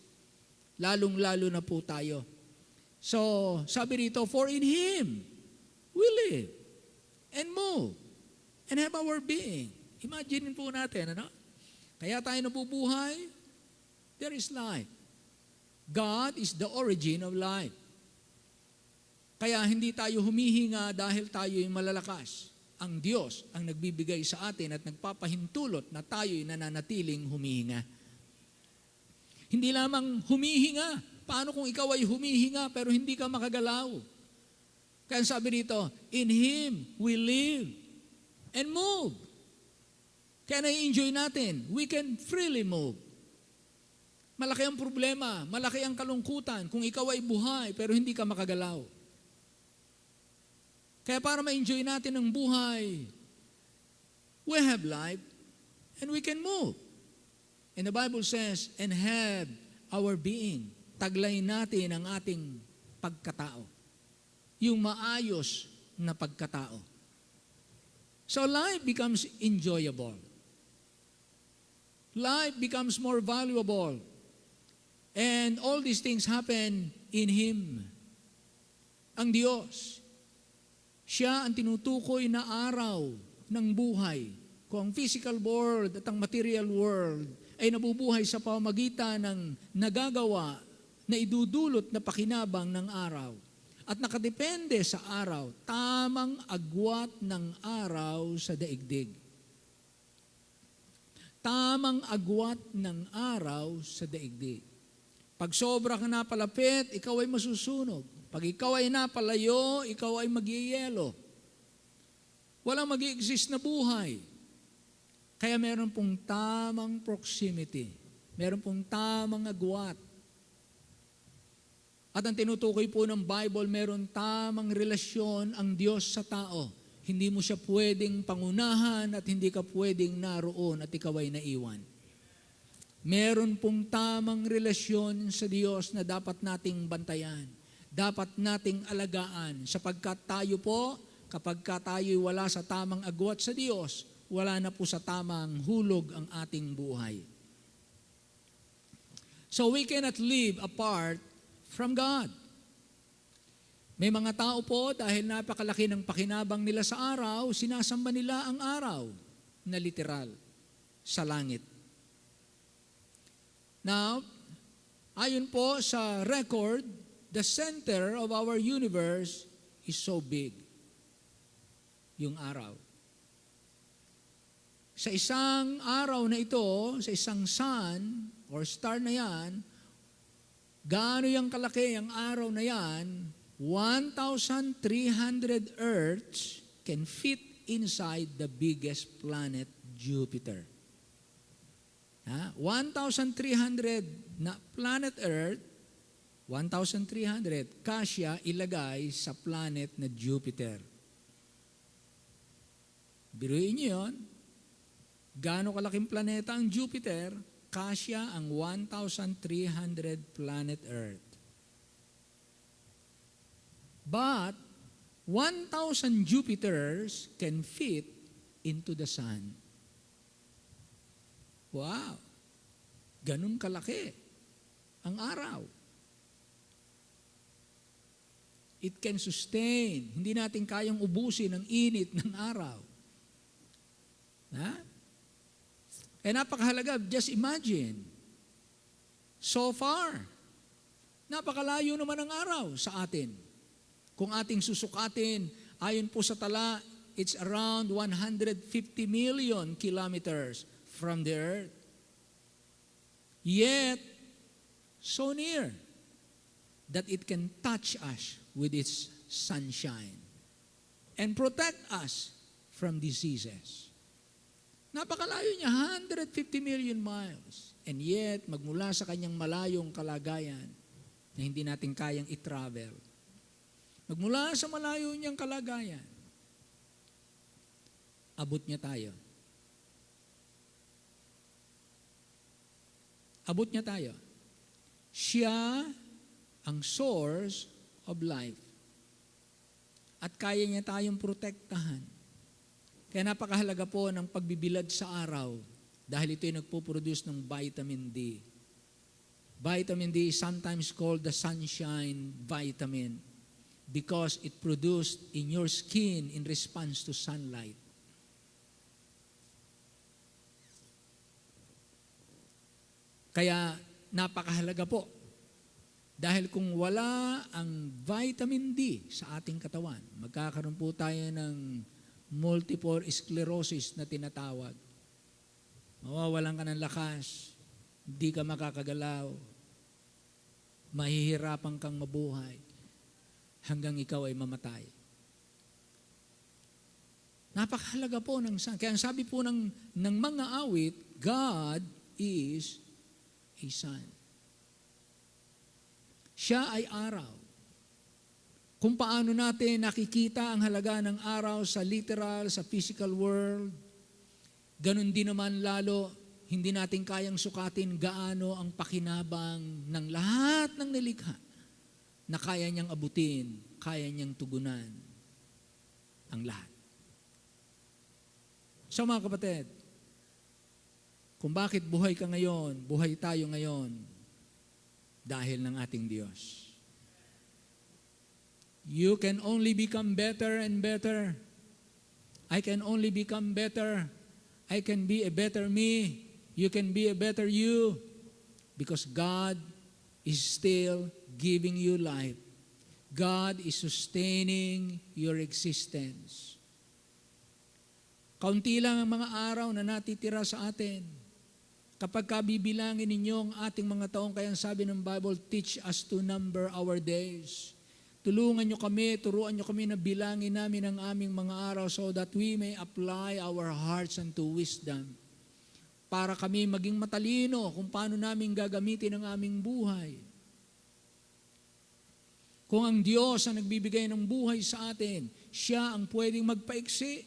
Speaker 4: Lalong-lalo na po tayo. So, sabi rito, for in Him we live and move and have our being. Imagine po natin, ano? Kaya tayo nabubuhay, there is life. God is the origin of life. Kaya hindi tayo humihinga dahil tayo ay malalakas. Ang Diyos ang nagbibigay sa atin at nagpapahintulot na tayo'y nananatiling humihinga. Hindi lamang humihinga. Paano kung ikaw ay humihinga pero hindi ka makagalaw? Kaya sabi rito, in Him we live and move. Kaya na-enjoy natin. We can freely move. Malaki ang problema, malaki ang kalungkutan kung ikaw ay buhay pero hindi ka makagalaw. Kaya para ma-enjoy natin ang buhay, we have life and we can move. And the Bible says, and have our being. Taglay natin ang ating pagkatao. Yung maayos na pagkatao. So life becomes enjoyable. Life becomes more valuable. And all these things happen in Him. Ang Diyos, Siya ang tinutukoy na araw ng buhay. Kung ang physical world at ang material world ay nabubuhay sa pamamagitan ng nagagawa na idudulot na pakinabang ng araw at nakadepende sa araw, tamang agwat ng araw sa daigdig. Tamang agwat ng araw sa daigdig. Pag sobra ka napalapit, ikaw ay masusunog. Pag ikaw ay napalayo, ikaw ay magyeyelo. Walang mag-i-exist na buhay. Kaya meron pong tamang proximity. Meron pong tamang agwat. At ang tinutukoy po ng Bible, meron tamang relasyon ang Diyos sa tao. Hindi mo siya pwedeng pangunahan at hindi ka pwedeng naroon at ikaw ay naiwan. Meron pong tamang relasyon sa Diyos na dapat nating bantayan. Dapat nating alagaan sapagkat tayo po, kapag tayo'y wala sa tamang agwat sa Diyos, wala na po sa tamang hulog ang ating buhay. So we cannot live apart from God. May mga tao po, dahil napakalaki ng pakinabang nila sa araw, sinasamba nila ang araw na literal sa langit. Now, ayon po sa record, the center of our universe is so big. Yung araw. Sa isang araw na ito, sa isang sun or star na yan, gaano yung kalaki ang araw na yan, 1,300 Earths can fit inside the biggest planet, Jupiter. 1,300 na planet Earth, 1,300 kasya ilagay sa planet na Jupiter. Biruin niyo yun. Gaano kalaking planeta ang Jupiter, kasya ang 1,300 planet Earth. But 1,000 Jupiters can fit into the sun. Wow! Ganun kalaki ang araw. It can sustain. Hindi natin kayang ubusin ang init ng araw. Ha? Eh napakahalaga, just imagine. So far, napakalayo naman ang araw sa atin. Kung ating susukatin, ayon po sa tala, it's around 150 million kilometers from the earth. Yet, so near that it can touch us with its sunshine and protect us from diseases. Napakalayo niya, 150 million miles. And yet, magmula sa kanyang malayong kalagayan na hindi natin kayang i-travel, magmula sa malayo niyang kalagayan, abot niya tayo. Abot niya tayo. Siya ang source of life. At kaya niya tayong protektahan. Kaya napakahalaga po ng pagbibilad sa araw dahil ito yung nagpo-produce ng vitamin D. Vitamin D is sometimes called the sunshine vitamin because it produced in your skin in response to sunlight. Kaya napakahalaga po. Dahil kung wala ang vitamin D sa ating katawan, magkakaroon po tayo ng multiple sclerosis na tinatawag. Mawawalan ka ng lakas, hindi ka makakagalaw, mahihirapan kang mabuhay, hanggang ikaw ay mamatay. Napakahalaga po ng sun. Kaya ang sabi po ng mga awit, God is a sun. Siya ay araw. Kung paano natin nakikita ang halaga ng araw sa literal, sa physical world, ganun din naman lalo, hindi natin kayang sukatin gaano ang pakinabang ng lahat ng nilikha na kaya niyang abutin, kaya niyang tugunan ang lahat. So mga kapatid, kung bakit buhay ka ngayon, buhay tayo ngayon, dahil ng ating Diyos. You can only become better and better. I can only become better. I can be a better me. You can be a better you. Because God is still giving you life. God is sustaining your existence. Kaunti lang ang mga araw na natitira sa atin. Kapag kabibilangin ninyo ang ating mga taong, kaya sabi ng Bible, teach us to number our days. Tulungan nyo kami, turuan nyo kami na bilangin namin ang aming mga araw so that we may apply our hearts unto wisdom. Para kami maging matalino kung paano namin gagamitin ang aming buhay. Kung ang Diyos ang nagbibigay ng buhay sa atin, Siya ang pwedeng magpaiksi,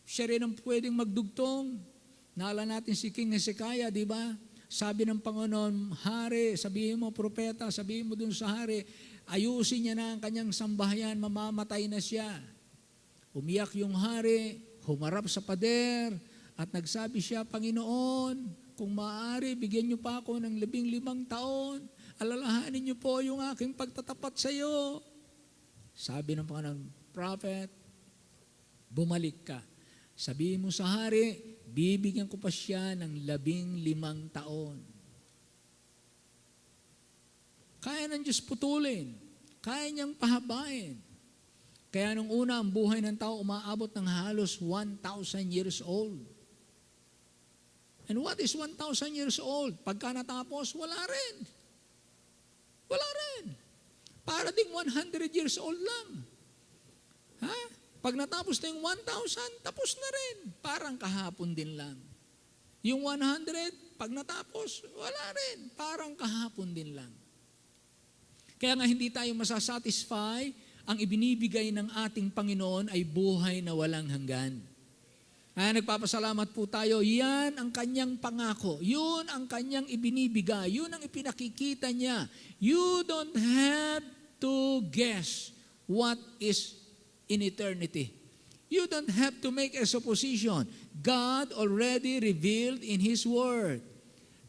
Speaker 4: Siya rin ang pwedeng magdugtong. Naalala natin si King Hezekiah, di ba? Sabi ng Panginoon, hari, sabihin mo, propeta, sabihin mo dun sa hari, ayusin niya na ang kanyang sambahayan, mamamatay na siya. Umiyak yung hari, humarap sa pader, at nagsabi siya, Panginoon, kung maaari, bigyan niyo pa ako ng 15 taon, alalahanin niyo po yung aking pagtatapat sa iyo. Sabi ng Panginoon, prophet, bumalik ka. Sabihin mo sa hari, bibigyan ko pa siya ng 15 taon. Kaya ng Diyos putulin. Kaya niyang pahabain. Kaya nung una, ang buhay ng tao umaabot ng halos 1,000 years old. And what is 1,000 years old? Pagka natapos, wala rin. Wala rin. Para ding 100 years old lang. Ha? Pag natapos na yung 1,000, tapos na rin. Parang kahapon din lang. Yung 100, pag natapos, wala rin. Parang kahapon din lang. Kaya nga hindi tayo masasatisfy, ang ibinibigay ng ating Panginoon ay buhay na walang hanggan. Kaya nagpapasalamat po tayo, yan ang kanyang pangako. Yun ang kanyang ibinibigay. Yun ang ipinakikita niya. You don't have to guess what is in eternity. You don't have to make a supposition. God already revealed in His Word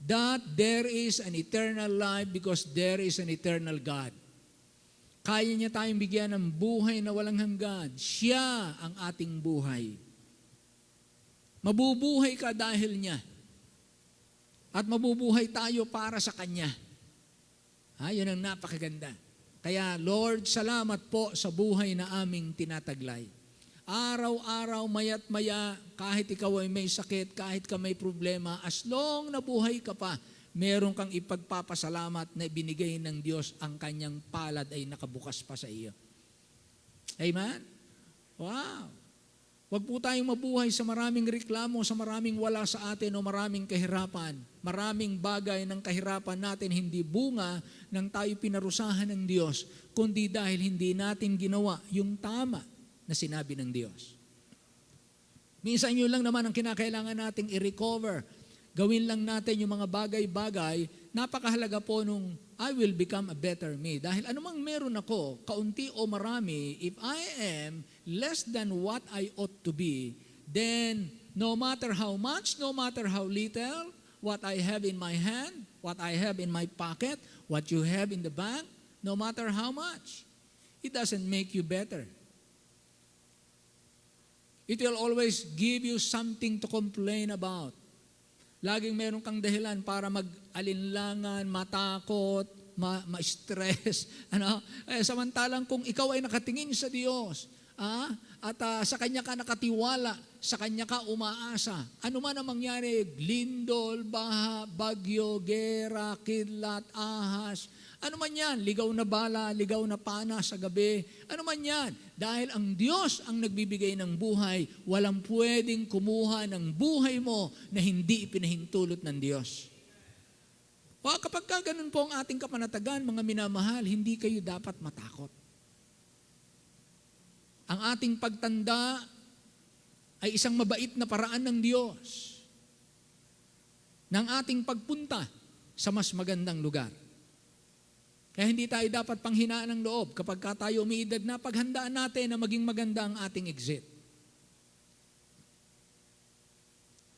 Speaker 4: that there is an eternal life because there is an eternal God. Kaya niya tayong bigyan ng buhay na walang hanggan. Siya ang ating buhay. Mabubuhay ka dahil niya. At mabubuhay tayo para sa Kanya. Yun ang napakaganda. Kaya Lord, salamat po sa buhay na aming tinataglay. Araw-araw, maya't maya, kahit ikaw ay may sakit, kahit ka may problema, as long na buhay ka pa, meron kang ipagpapasalamat na ibinigay ng Diyos, ang kanyang palad ay nakabukas pa sa iyo. Amen? Wow! Huwag po tayong mabuhay sa maraming reklamo, sa maraming wala sa atin o maraming kahirapan. Maraming bagay ng kahirapan natin hindi bunga ng tayo pinarusahan ng Diyos, kundi dahil hindi natin ginawa yung tama na sinabi ng Diyos. Minsan yun lang naman ang kinakailangan nating i-recover. Gawin lang natin yung mga bagay-bagay. Napakahalaga po nung I will become a better me. Dahil anumang meron ako, kaunti o marami, if I am less than what I ought to be, then no matter how much, no matter how little, what I have in my hand, what I have in my pocket, what you have in the bank, no matter how much, it doesn't make you better. It will always give you something to complain about. Laging meron kang dahilan para mag-alinlangan, matakot, ma-stress. Samantalang kung ikaw ay nakatingin sa Diyos, at sa Kanya ka nakatiwala, sa Kanya ka umaasa, ano man ang mangyari, lindol, baha, bagyo, gera, kidlat, ahas, ano man yan, ligaw na bala, ligaw na pana sa gabi, ano man yan, dahil ang Diyos ang nagbibigay ng buhay, walang pwedeng kumuha ng buhay mo na hindi ipinahintulot ng Diyos. Kapag ganun po ang ating kapanatagan, mga minamahal, hindi kayo dapat matakot. Ang ating pagtanda ay isang mabait na paraan ng Diyos ng ating pagpunta sa mas magandang lugar. Kaya hindi tayo dapat panghinaan ng loob kapag tayo umiidad na, paghandaan natin na maging maganda ang ating exit.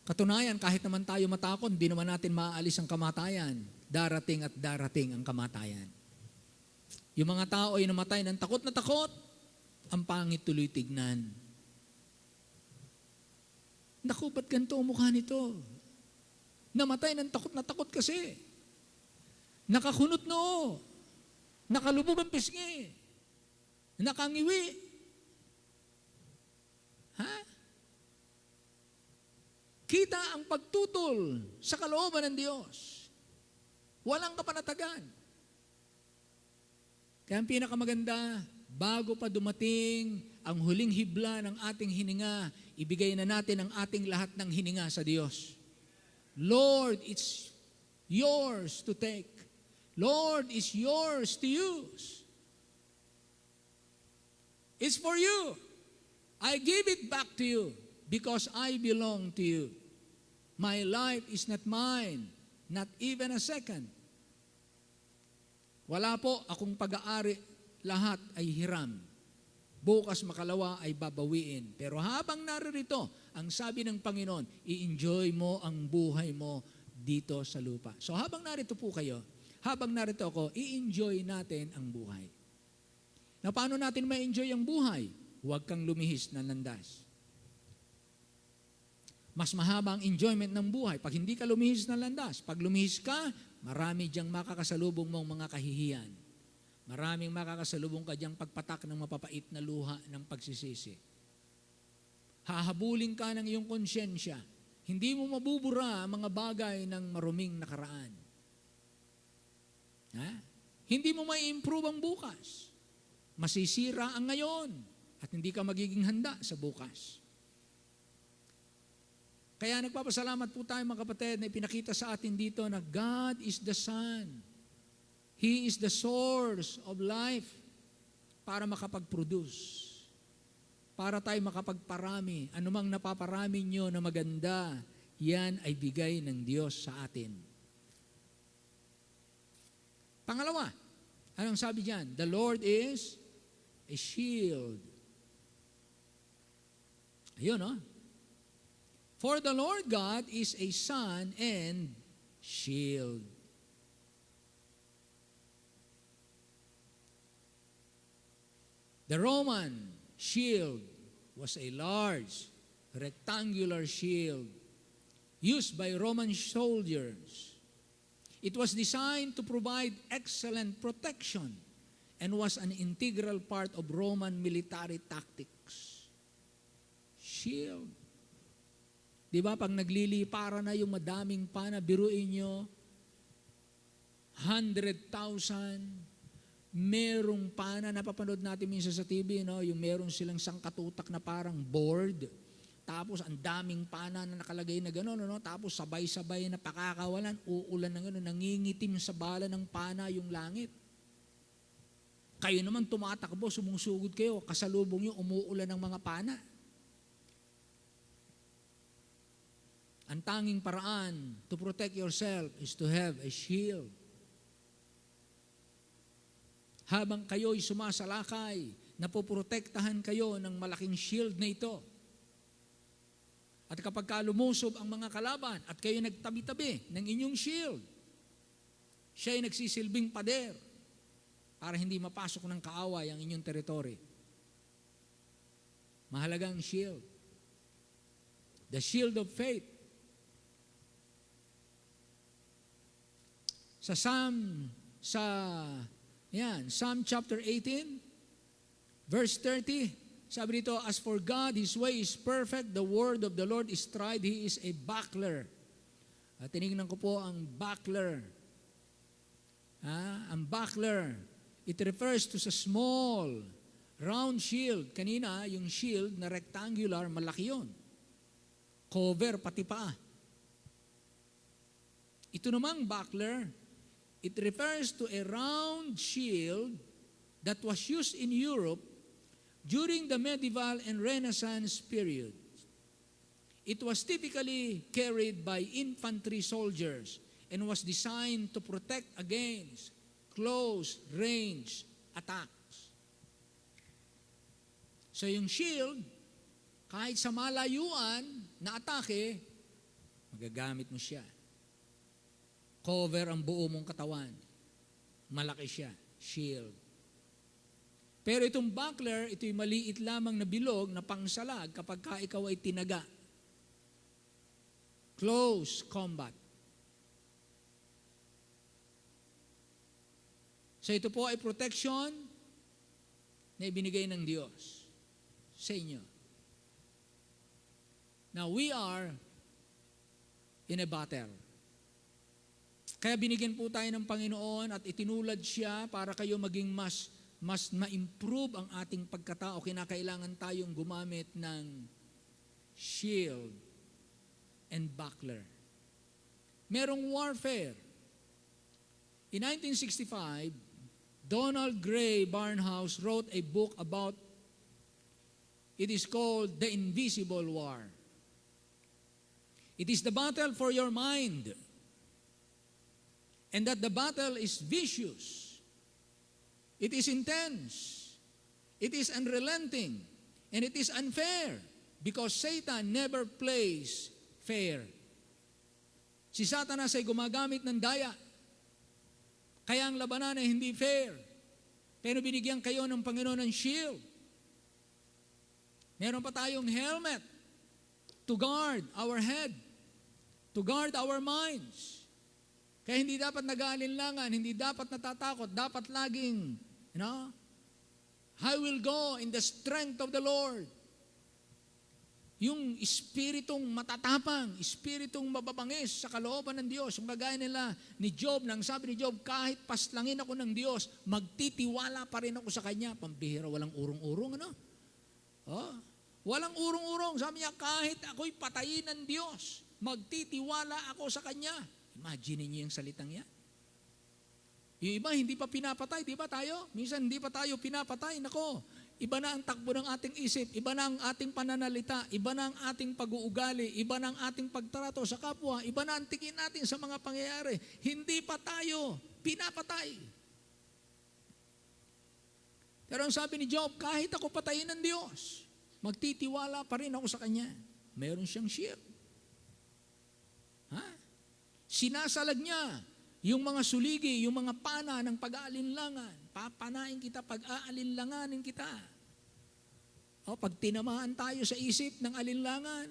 Speaker 4: Katunayan, kahit naman tayo matakot, hindi naman natin maaalis ang kamatayan. Darating at darating ang kamatayan. Yung mga tao ay namatay ng takot na takot, ang pangit tuloy tignan. Naku, ba't ganito ang mukha nito? Namatay ng takot na takot kasi. Nakakunot noo. Nakalubog ang pisngi. Nakangiwi. Kita ang pagtutol sa kalooban ng Diyos. Walang kapanatagan. Kaya ang pinakamaganda, bago pa dumating ang huling hibla ng ating hininga, ibigay na natin ang ating lahat ng hininga sa Diyos. Lord, it's yours to take. Lord, it's yours to use. It's for you. I give it back to you because I belong to you. My life is not mine, not even a second. Wala po akong pag-aari, lahat ay hiram. Bukas makalawa ay babawiin. Pero habang naririto, ang sabi ng Panginoon, i-enjoy mo ang buhay mo dito sa lupa. So habang narito po kayo, habang narito ako, i-enjoy natin ang buhay. Na paano natin ma-enjoy ang buhay? Huwag kang lumihis na landas. Mas mahaba ang enjoyment ng buhay pag hindi ka lumihis na landas. Pag lumihis ka, marami diyang makakasalubong mong mga kahihiyan. Maraming makakasalubong ka diyang pagpatak ng mapapait na luha ng pagsisisi. Hahabulin ka ng iyong konsyensya. Hindi mo mabubura ang mga bagay ng maruming nakaraan. Hindi mo may improve ang bukas. Masisira ang ngayon at hindi ka magiging handa sa bukas. Kaya nagpapasalamat po tayo mga kapatid na ipinakita sa atin dito na God is the Son. He is the source of life para makapag-produce. Para tayo makapagparami. Anumang napaparami nyo na maganda, yan ay bigay ng Diyos sa atin. Pangalawa, anong sabi diyan? The Lord is a shield. Ayun, no? For the Lord God is a sun and shield. The Roman shield was a large, rectangular shield used by Roman soldiers. It was designed to provide excellent protection and was an integral part of Roman military tactics. Shield. Di ba, pag naglilipara na yung madaming pana, biruin nyo, 100,000, merong pana, napapanood natin minsan sa TV, no? Yung meron silang sangkatutak na parang board, tapos ang daming pana na nakalagay na gano'n, no? Tapos sabay-sabay na pakakawalan, uulan na gano'n, nangingitim sa bala ng pana yung langit. Kayo naman tumatakbo, sumusugod kayo, kasalubong nyo, umuulan ng mga pana. Ang tanging paraan to protect yourself is to have a shield. Habang kayo'y sumasalakay, napoprotektahan kayo ng malaking shield na ito. At kapag lumusob ang mga kalaban at kayo nagtabi-tabi ng inyong shield, siya'y nagsisilbing pader para hindi mapasok ng kaaway ang inyong teritoryo. Mahalagang shield. The shield of faith. Sa Psalm chapter 18, verse 30, sabi dito, as for God, His way is perfect, the word of the Lord is tried, He is a buckler. At tinignan ko po ang buckler. Ang buckler, it refers to sa small, round shield. Kanina, yung shield na rectangular, malaki yun. Cover, pati paa. Ito namang buckler, it refers to a round shield that was used in Europe during the medieval and Renaissance period. It was typically carried by infantry soldiers and was designed to protect against close-range attacks. So yung shield, kahit sa malayuan na atake, magagamit mo siya. Cover ang buo mong katawan. Malaki siya. Shield. Pero itong buckler, ito'y maliit lamang na bilog na pangsalag kapag ikaw ay tinaga. Close combat. So ito po ay protection na ibinigay ng Diyos sa inyo. Now we are in a battle. Kaya binigyan po tayo ng Panginoon at itinulad siya para kayo maging mas ma-improve ang ating pagkatao. Kinakailangan tayong gumamit ng shield and buckler. Merong warfare. In 1965, Donald Gray Barnhouse wrote a book about, it is called The Invisible War. It is the battle for your mind. And that the battle is vicious. It is intense. It is unrelenting. And it is unfair. Because Satan never plays fair. Si Satanas ay gumagamit ng daya. Kaya ang labanan ay hindi fair. Pero binigyan kayo ng Panginoon ng shield. Meron pa tayong helmet to guard our head, to guard our minds. Kaya hindi dapat nag-aalinlangan, hindi dapat natatakot, dapat laging, I will go in the strength of the Lord. Yung espiritong matatapang, espiritong mababangis sa kalooban ng Diyos, yung kagaya nila ni Job, nang sabi ni Job, kahit paslangin ako ng Diyos, magtitiwala pa rin ako sa Kanya. Pambihira, walang urong-urong, walang urong-urong. Sabi niya, kahit ako'y patayin ng Diyos, magtitiwala ako sa Kanya. Imagine niyo yung salitang yan. Yung iba, hindi pa pinapatay, di ba tayo? Minsan, hindi pa tayo pinapatay. Nako, iba na ang takbo ng ating isip, iba na ang ating pananalita, iba na ang ating pag-uugali, iba na ang ating pagtrato sa kapwa, iba na ang tingin natin sa mga pangyayari. Hindi pa tayo pinapatay. Pero ang sabi ni Job, kahit ako patayin ng Diyos, magtitiwala pa rin ako sa Kanya. Meron siyang shield. Sinasalag niya yung mga suligi, yung mga pana ng pag-aalinlangan. Papanain kita, pag-aalinlanganin kita. Pag tinamaan tayo sa isip ng alinlangan,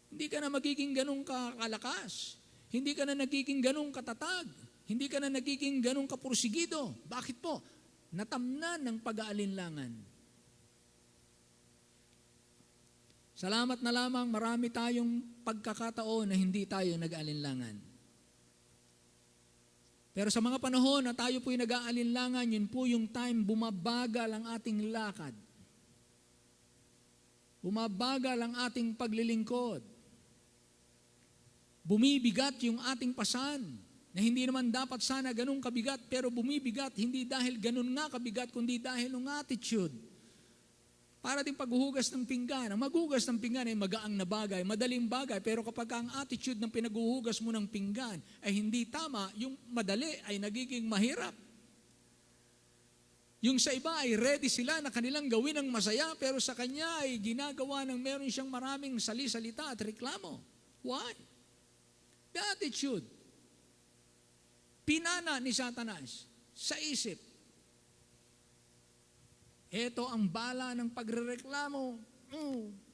Speaker 4: hindi ka na magiging ganong kalakas. Hindi ka na nagiging ganong katatag. Hindi ka na nagiging ganong kapursigido. Bakit po? Natamnan ng pag-aalinlangan. Salamat na lamang, marami tayong pagkakataon na hindi tayo nag-aalinlangan. Pero sa mga panahon na tayo po'y nag-aalinlangan, yun po yung time bumabagal ang ating lakad. Bumabagal ang ating paglilingkod. Bumibigat yung ating pasan, na hindi naman dapat sana ganun kabigat, pero bumibigat hindi dahil ganun nga kabigat, kundi dahil ng attitude. Para din paghuhugas ng pinggan. Ang maghuhugas ng pinggan ay magaang na bagay, madaling bagay, pero kapag ang attitude ng pinaghuhugas mo ng pinggan ay hindi tama, yung madali ay nagiging mahirap. Yung sa iba ay ready sila na kanilang gawin ng masaya, pero sa kanya ay ginagawa ng meron siyang maraming sali-salita at reklamo. Why? The attitude. Pinana ni Satanas sa isip. Ito ang bala ng pagrereklamo.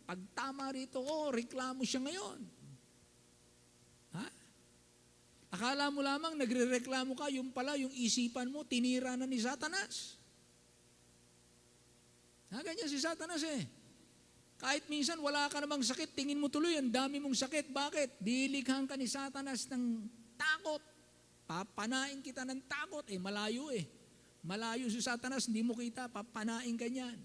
Speaker 4: Pag tama rito, reklamo siya ngayon. Akala mo lamang nagrereklamo ka, yung pala, yung isipan mo, tinira na ni Satanas. Ganyan si Satanas eh. Kahit minsan wala ka namang sakit, tingin mo tuloy, ang dami mong sakit. Bakit? Dilikhan ka ni Satanas ng takot. Papanain kita ng takot. Malayo eh. Malayo si Satanas, hindi mo kita, papanain ka niyan.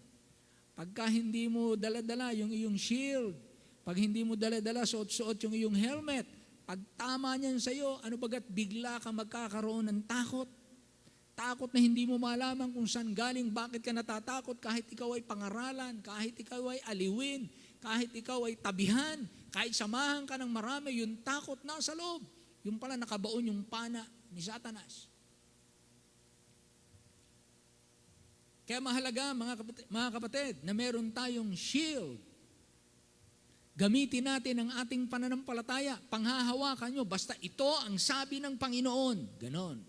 Speaker 4: Pagka hindi mo dala-dala yung iyong shield, pag hindi mo dala-dala, suot-suot yung iyong helmet, pag tama niyan sa'yo, ano bagat bigla ka magkakaroon ng takot? Takot na hindi mo malaman kung saan galing, bakit ka natatakot, kahit ikaw ay pangaralan, kahit ikaw ay aliwin, kahit ikaw ay tabihan, kahit samahan ka ng marami, yung takot na sa loob. Yung pala nakabaon yung pana ni Satanas. Kaya mahalaga mga kapatid na meron tayong shield. Gamitin natin ang ating pananampalataya. Panghahawakan nyo, basta ito ang sabi ng Panginoon. Ganon.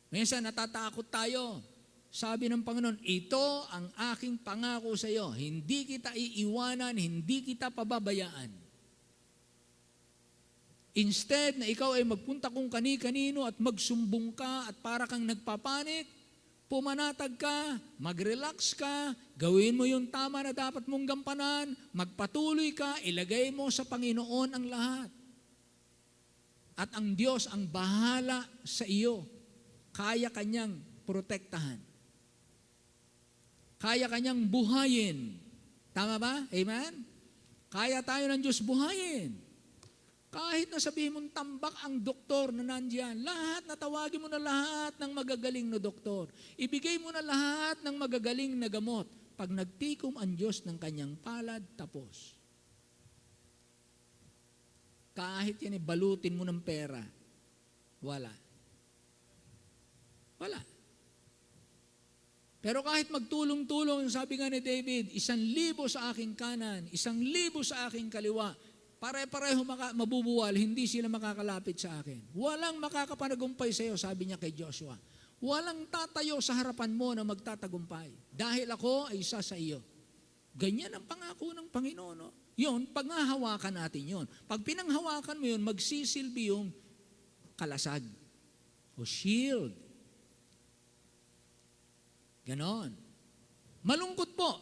Speaker 4: Minsan natatakot tayo. Sabi ng Panginoon, ito ang aking pangako sa iyo. Hindi kita iiwanan, hindi kita pababayaan. Instead na ikaw ay magpunta kung kani-kanino at magsumbong ka at para kang nagpapanik, pumanatag ka, mag-relax ka, gawin mo yung tama na dapat mong gampanan, magpatuloy ka, ilagay mo sa Panginoon ang lahat. At ang Diyos ang bahala sa iyo. Kaya Kanyang protektahan. Kaya Kanyang buhayin. Tama ba? Amen? Kaya tayo ng Diyos buhayin. Kahit na sabihin mong tambak ang doktor na nandiyan, lahat natawagin mo na lahat ng magagaling na doktor. Ibigay mo na lahat ng magagaling na gamot. Pag nagtikom ang Diyos ng kanyang palad, tapos. Kahit yan balutin mo ng pera, wala. Wala. Pero kahit magtulong-tulong, sabi nga ni David, 1,000 sa aking kanan, 1,000 sa aking kaliwa, pare-pareho mabubuwal, hindi sila makakalapit sa akin. Walang makakapanagumpay sa iyo, sabi niya kay Joshua. Walang tatayo sa harapan mo na magtatagumpay. Dahil ako ay isa sa iyo. Ganyan ang pangako ng Panginoon. No? Yun, paghahawakan natin yun. Pag pinanghawakan mo yun, magsisilbi yung kalasag o shield. Ganon. Malungkot po,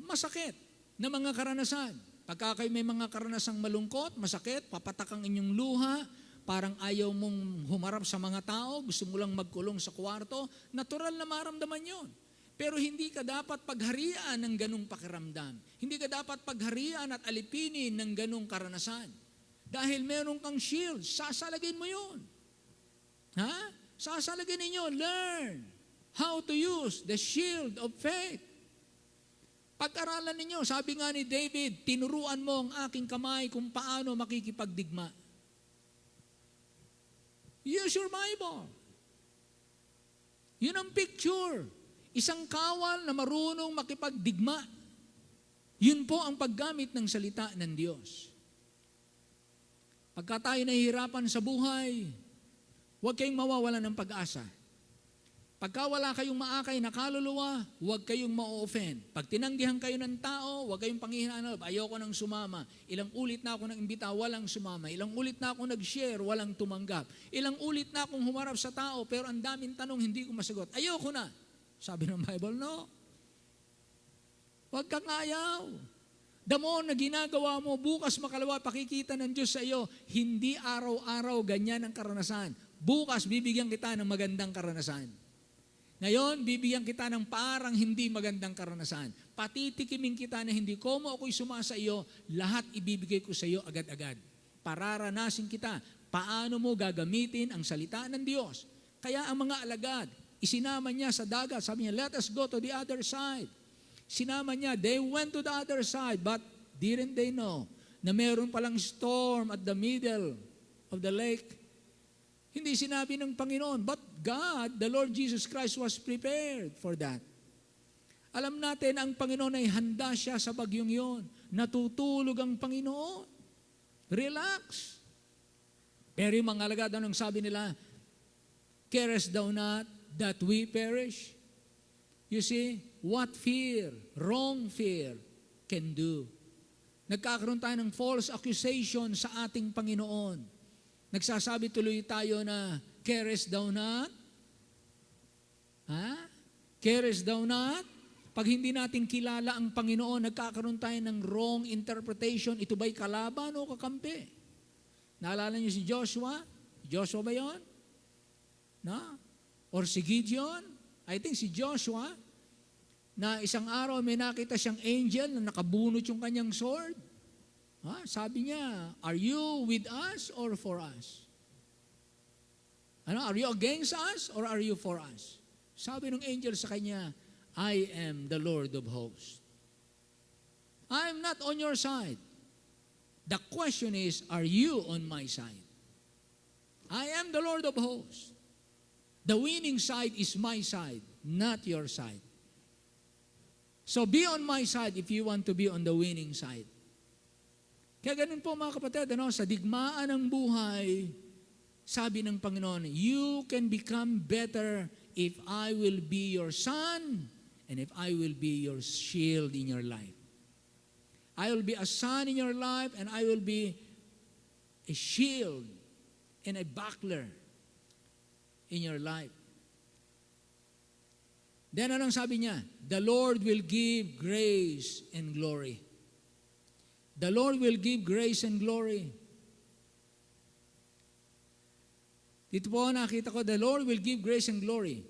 Speaker 4: masakit na mga karanasan. Pagka kayo may mga karanasang malungkot, masakit, papatak ang inyong luha, parang ayaw mong humarap sa mga tao, gusto mo lang magkulong sa kwarto, natural na maramdaman yon. Pero hindi ka dapat pagharian ng ganong pakiramdam. Hindi ka dapat pagharian at alipinin ng ganong karanasan. Dahil meron kang shield, sasalagin mo yun. Ha? Sasalagin ninyo, learn how to use the shield of faith. Pag-aralan ninyo, sabi nga ni David, tinuruan mo ang aking kamay kung paano makikipagdigma. Use your Bible. Yun ang picture. Isang kawal na marunong makipagdigma. Yun po ang paggamit ng salita ng Diyos. Pagka tayo nahihirapan sa buhay, huwag kayong mawawalan ng pag-asa. Pagka wala kayong maakay na kaluluwa, huwag kayong ma-offend. Pag tinanggihan kayo ng tao, huwag kayong panghihinaan. Ayoko nang sumama. Ilang ulit na ako nang imbita, walang sumama. Ilang ulit na ako nag-share, walang tumanggap. Ilang ulit na akong humarap sa tao, pero ang daming tanong, hindi ko masagot. Ayoko na. Sabi ng Bible, no. Huwag kang ayaw. Damo na ginagawa mo, bukas makalawa, pakikita ng Diyos sa iyo, hindi araw-araw ganyan ang karanasan. Bukas, bibigyan kita ng magandang karanasan. Ngayon, bibigyan kita ng parang hindi magandang karanasan. Patitikimin kita na hindi ko mo ako'y sumasa iyo, lahat ibibigay ko sa iyo agad-agad. Pararanasin kita, paano mo gagamitin ang salita ng Diyos. Kaya ang mga alagad, isinama niya sa dagat, sabi niya, let us go to the other side. Sinama niya, they went to the other side, but didn't they know na meron palang storm at the middle of the lake? Hindi sinabi ng Panginoon, but God, the Lord Jesus Christ was prepared for that. Alam natin, ang Panginoon ay handa siya sa bagyong yon. Natutulog ang Panginoon. Relax. Pero yung mga alagad, anong sabi nila? Carest thou not that we perish? You see, what fear, wrong fear, can do. Nagkakaroon tayo ng false accusation sa ating Panginoon. Nagsasabi tuloy tayo na, carest thou not? Ha? Carest thou not? Pag hindi natin kilala ang Panginoon, nagkakaroon tayo ng wrong interpretation. Ito ba'y kalaban o kakampi? Naalala niyo si Joshua? Joshua ba yun? No? Or si Gideon? I think si Joshua, na isang araw may nakita siyang angel na nakabunot yung kanyang sword. Ha? Sabi niya, are you with us or for us? Ano? Are you against us or are you for us? Sabi ng angel sa kanya, I am the Lord of hosts. I am not on your side. The question is, are you on my side? I am the Lord of hosts. The winning side is my side, not your side. So be on my side if you want to be on the winning side. Kaya ganun po mga kapatid, sa digmaan ng buhay, sabi ng Panginoon, you can become better if I will be your son and if I will be your shield in your life. I will be a son in your life and I will be a shield and a buckler in your life. Then anong sabi niya? The Lord will give grace and glory. The Lord will give grace and glory. Dito po nakita ko, the Lord will give grace and glory.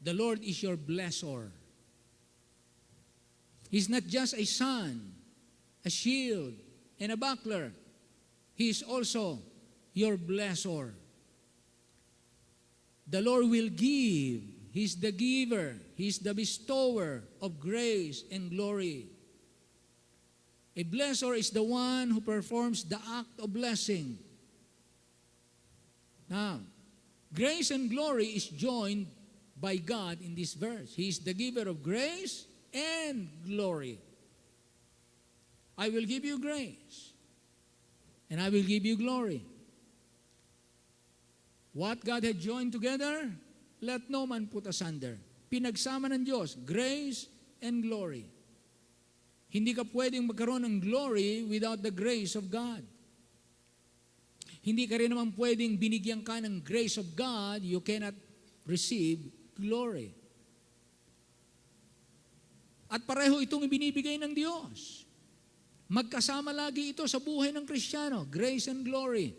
Speaker 4: The Lord is your blessor. He's not just a son, a shield, and a buckler. He is also your blessor. The Lord will give. He's the giver. He's the bestower of grace and glory. A blessor is the one who performs the act of blessing. Now, grace and glory is joined by God in this verse. He is the giver of grace and glory. I will give you grace. and I will give you glory. What God had joined together, let no man put asunder. Pinagsama ng Diyos, grace and glory. Hindi ka pwedeng magkaroon ng glory without the grace of God. Hindi ka rin naman pwedeng binigyan ka ng grace of God, you cannot receive glory. At pareho itong ibinibigay ng Diyos. Magkasama lagi ito sa buhay ng Kristiyano, grace and glory.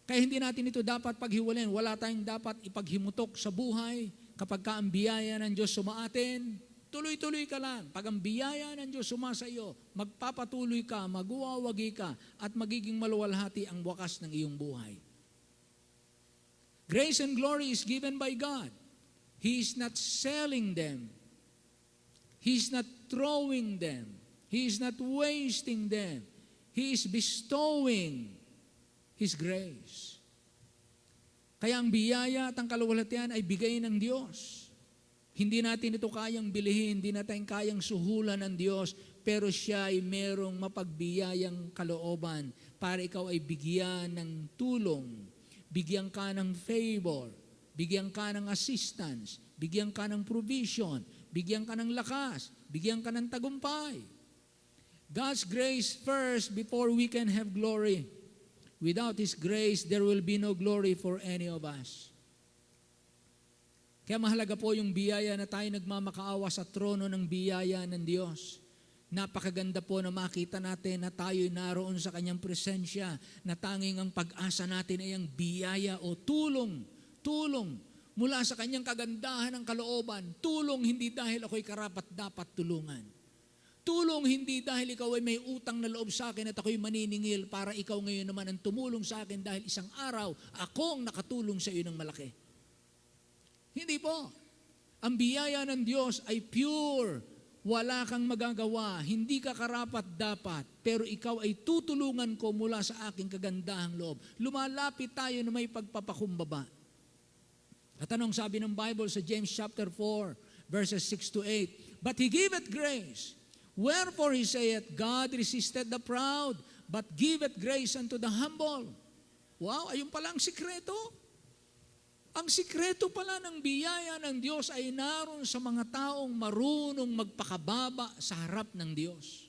Speaker 4: Kaya hindi natin ito dapat paghiwalin. Wala tayong dapat ipaghimutok sa buhay kapag ka ang biyaya ng Diyos sumaatin. Tuloy-tuloy ka lang. Pag ang biyaya ng Diyos sumasa iyo, magpapatuloy ka, maguwawagi ka, at magiging maluwalhati ang wakas ng iyong buhay. Grace and glory is given by God. He is not selling them. He is not throwing them. He is not wasting them. He is bestowing His grace. Kaya ang biyaya at ang kaluwalhatian ay bigay ng Diyos. Hindi natin ito kayang bilihin, hindi natin kayang suhulan ng Diyos, pero siya ay merong mapagbiyayang kalooban para ikaw ay bigyan ng tulong, bigyan ka ng favor, bigyan ka ng assistance, bigyan ka ng provision, bigyan ka ng lakas, bigyan ka ng tagumpay. God's grace first before we can have glory. Without His grace, there will be no glory for any of us. Kaya mahalaga po yung biyaya na tayo nagmamakaawa sa trono ng biyaya ng Diyos. Napakaganda po na makita natin na tayo'y naroon sa Kanyang presensya, na tanging ang pag-asa natin ay ang biyaya o tulong mula sa Kanyang kagandahan ng kalooban. Tulong hindi dahil ako'y karapat-dapat tulungan. Tulong hindi dahil ikaw ay may utang na loob sa akin at ako'y maniningil para ikaw ngayon naman ang tumulong sa akin dahil isang araw ako ang nakatulong sa iyo ng malaki. Hindi po. Ang biyaya ng Diyos ay pure. Wala kang magagawa. Hindi ka karapat-dapat. Pero ikaw ay tutulungan ko mula sa aking kagandahang loob. Lumalapit tayo na may pagpapakumbaba. At anong sabi ng Bible sa James chapter 4, verses 6 to 8? But He giveth grace. Wherefore He saith, God resisted the proud, but giveth grace unto the humble. Wow, ayun pala ang sikreto. Ang sikreto pala ng biyaya ng Diyos ay naroon sa mga taong marunong magpakababa sa harap ng Diyos.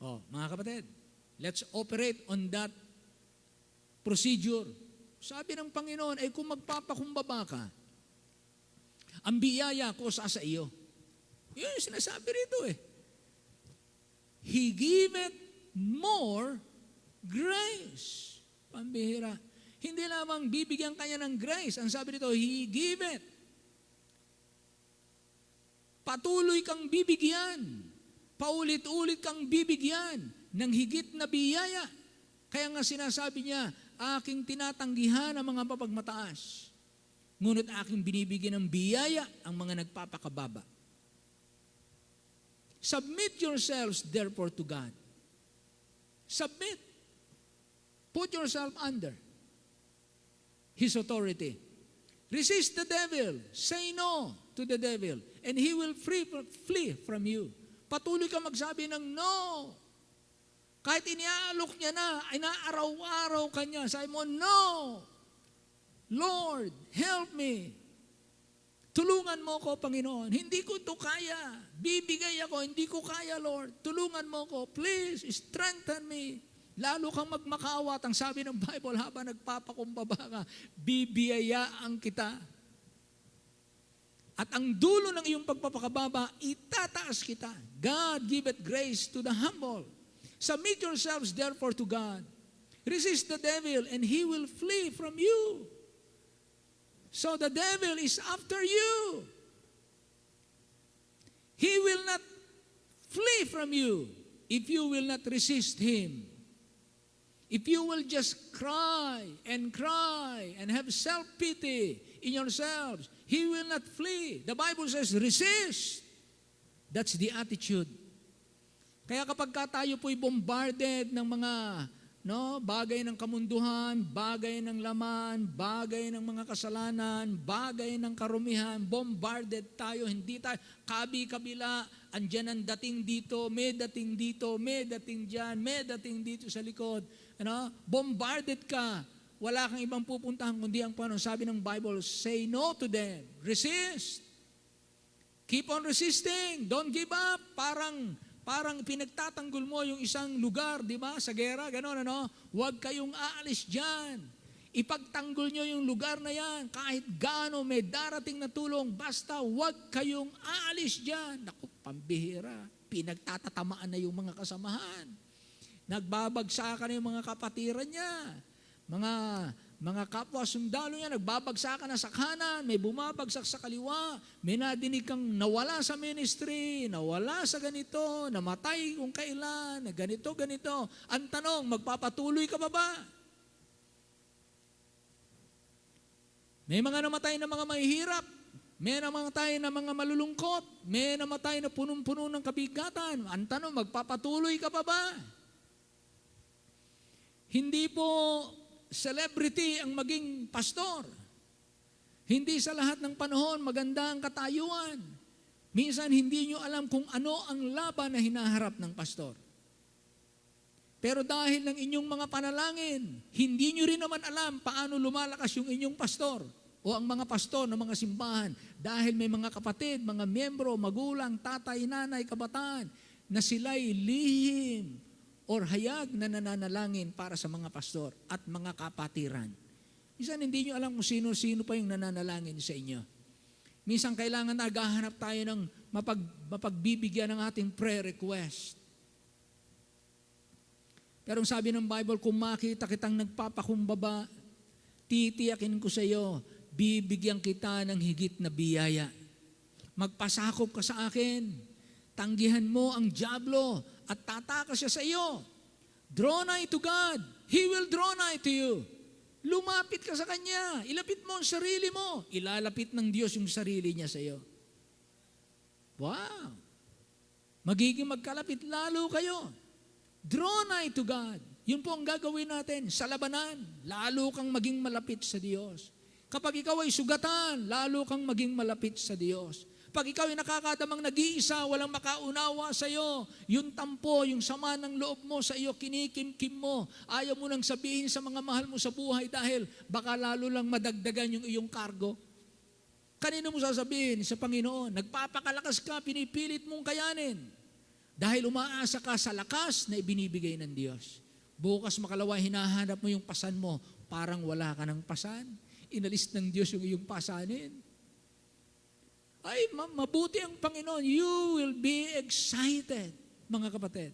Speaker 4: Oh, mga kapatid, let's operate on that procedure. Sabi ng Panginoon ay kung magpapakumbaba ka, ang biyaya ko sa iyo. Yun yung sinasabi rito eh. He giveth more grace. Pambihira. Hindi lamang bibigyan kanya ng grace. Ang sabi dito, He giveth. Patuloy kang bibigyan. Paulit-ulit kang bibigyan ng higit na biyaya. Kaya nga sinasabi niya, aking tinatanggihan ang mga mapagmataas. Ngunit aking binibigyan ng biyaya ang mga nagpapakababa. Submit yourselves therefore to God. Submit. Put yourself under His authority. Resist the devil. Say no to the devil. And he will flee from you. Patuloy ka magsabi ng no. Kahit iniaalok niya na, inaaraw-araw ka niya, sabi mo, no. Lord, help me. Tulungan mo ko, Panginoon. Hindi ko ito kaya. Bibigay ako, hindi ko kaya, Lord. Tulungan mo ko. Please, strengthen me. Lalo kang magmakaawa. Ang sabi ng Bible, habang nagpapakumbaba ka, bibiyayaan kita. At ang dulo ng iyong pagpapakababa, itataas kita. God giveth grace to the humble. Submit yourselves therefore to God. Resist the devil and he will flee from you. So the devil is after you. He will not flee from you if you will not resist him. If you will just cry and have self-pity in yourselves, he will not flee. The Bible says, resist. That's the attitude. Kaya kapag tayo po'y bombarded ng mga no? Bagay ng kamunduhan, bagay ng laman, bagay ng mga kasalanan, bagay ng karumihan, bombarded tayo, hindi tayo, kabi-kabila, andyan ang dating dito, may dating dito, may dating dyan, may dating dito sa likod. Ano? Bombarded ka. Wala kang ibang pupuntahan kundi ang Panginoon. Sabi ng Bible, say no to them. Resist. Keep on resisting. Don't give up. Parang pinagtatanggol mo yung isang lugar, di ba? Sa gera, gano'n, ano? Huwag kayong aalis dyan. Ipagtanggol nyo yung lugar na yan. Kahit gaano may darating na tulong, basta huwag kayong aalis dyan. Naku, pambihira. Pinagtatatamaan na yung mga kasamahan. Nagbabagsakan na yung mga kapatiran niya. Mga kapwa sundalo niya, nagbabagsakan na sa kanan, may bumabagsak sa kaliwa, may nadinig kang nawala sa ministry, nawala sa ganito, namatay kung kailan, na ganito. Ang tanong, magpapatuloy ka ba? May mga namatay na mga mahihirap, may namatay na mga malulungkot, may namatay na punong-puno ng kabigatan. Ang tanong, magpapatuloy ka ba? Hindi po celebrity ang maging pastor. Hindi sa lahat ng panahon maganda ang katayuan. Minsan hindi nyo alam kung ano ang laban na hinaharap ng pastor. Pero dahil ng inyong mga panalangin, hindi nyo rin naman alam paano lumalakas yung inyong pastor o ang mga pastor ng mga simbahan. Dahil may mga kapatid, mga miyembro, magulang, tatay, nanay, kabataan na sila'y lihim or hayag na nananalangin para sa mga pastor at mga kapatiran. Minsan hindi nyo alam kung sino-sino pa yung nananalangin sa inyo. Minsan kailangan naghahanap tayo ng mapagbibigyan ng ating prayer request. Pero sabi ng Bible, kung makita kitang nagpapakumbaba, titiyakin ko sa iyo, bibigyan kita ng higit na biyaya. Magpasakop ka sa akin. Tanggihan mo ang dyablo at tatakas siya sa iyo. Draw nigh to God. He will draw nigh to you. Lumapit ka sa Kanya. Ilapit mo ang sarili mo. Ilalapit ng Diyos yung sarili niya sa iyo. Wow! Magiging magkalapit lalo kayo. Draw nigh to God. Yun po ang gagawin natin sa labanan. Lalo kang maging malapit sa Diyos. Kapag ikaw ay sugatan, lalo kang maging malapit sa Diyos. Pag ikaw ay nakakadamang nag-iisa, walang makaunawa sa iyo, yung tampo, yung sama ng loob mo sa iyo, kinikim-kim mo, ayaw mo nang sabihin sa mga mahal mo sa buhay dahil baka lalo lang madagdagan yung iyong kargo. Kanino mo sasabihin? Sa Panginoon. Nagpapakalakas ka, pinipilit mong kayanin. Dahil umaasa ka sa lakas na ibinibigay ng Diyos. Bukas makalawa, hinahanap mo yung pasan mo, parang wala ka ng pasan. Inalis ng Diyos yung iyong pasanin. Ay, mabuti ang Panginoon. You will be excited, mga kapatid.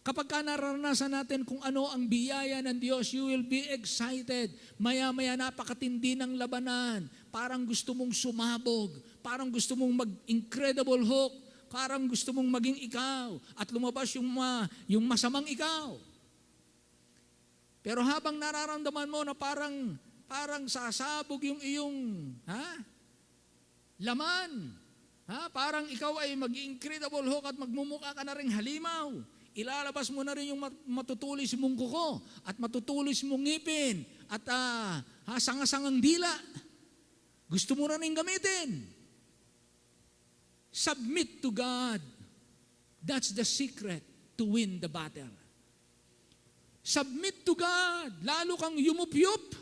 Speaker 4: Kapag ka naranasan natin kung ano ang biyaya ng Diyos, you will be excited. Maya-maya napakatindi ng labanan. Parang gusto mong sumabog. Parang gusto mong mag-incredible hook. Parang gusto mong maging ikaw. At lumabas yung masamang ikaw. Pero habang nararamdaman mo na parang sasabog yung iyong, laman. Parang ikaw ay mag-incredible hook at magmumukha ka na rin halimaw. Ilalabas mo na rin yung matutulis mong kuko at matutulis mong ngipin at sangasangang dila. Gusto mo na rin gamitin. Submit to God. That's the secret to win the battle. Submit to God. Lalo kang yumupyup,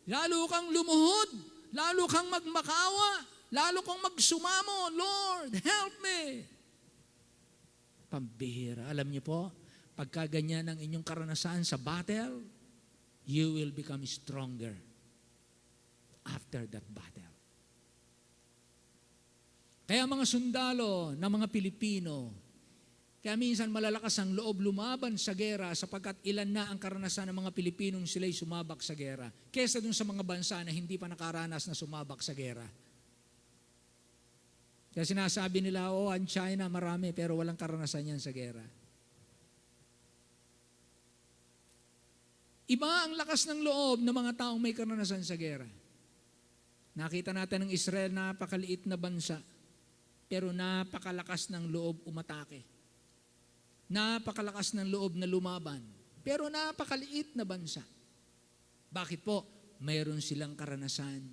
Speaker 4: lalo kang lumuhod, lalo kang magmakawa, lalo kang magsumamo, Lord, help me. Pambihira. Alam niyo po, pagka ganyan ang inyong karanasan sa battle, you will become stronger after that battle. Kaya mga sundalo na mga Pilipino, kaya minsan malalakas ang loob lumaban sa gera sapagkat ilan na ang karanasan ng mga Pilipinong sila'y sumabak sa gera kesa dun sa mga bansa na hindi pa nakaranas na sumabak sa gera. Kaya sinasabi nila, ang China marami pero walang karanasan yan sa gera. Iba ang lakas ng loob ng mga taong may karanasan sa gera. Nakita natin ng Israel, napakaliit na bansa, pero napakalakas ng loob umatake. Napakalakas ng loob na lumaban. Pero napakaliit na bansa. Bakit po? Mayroon silang karanasan.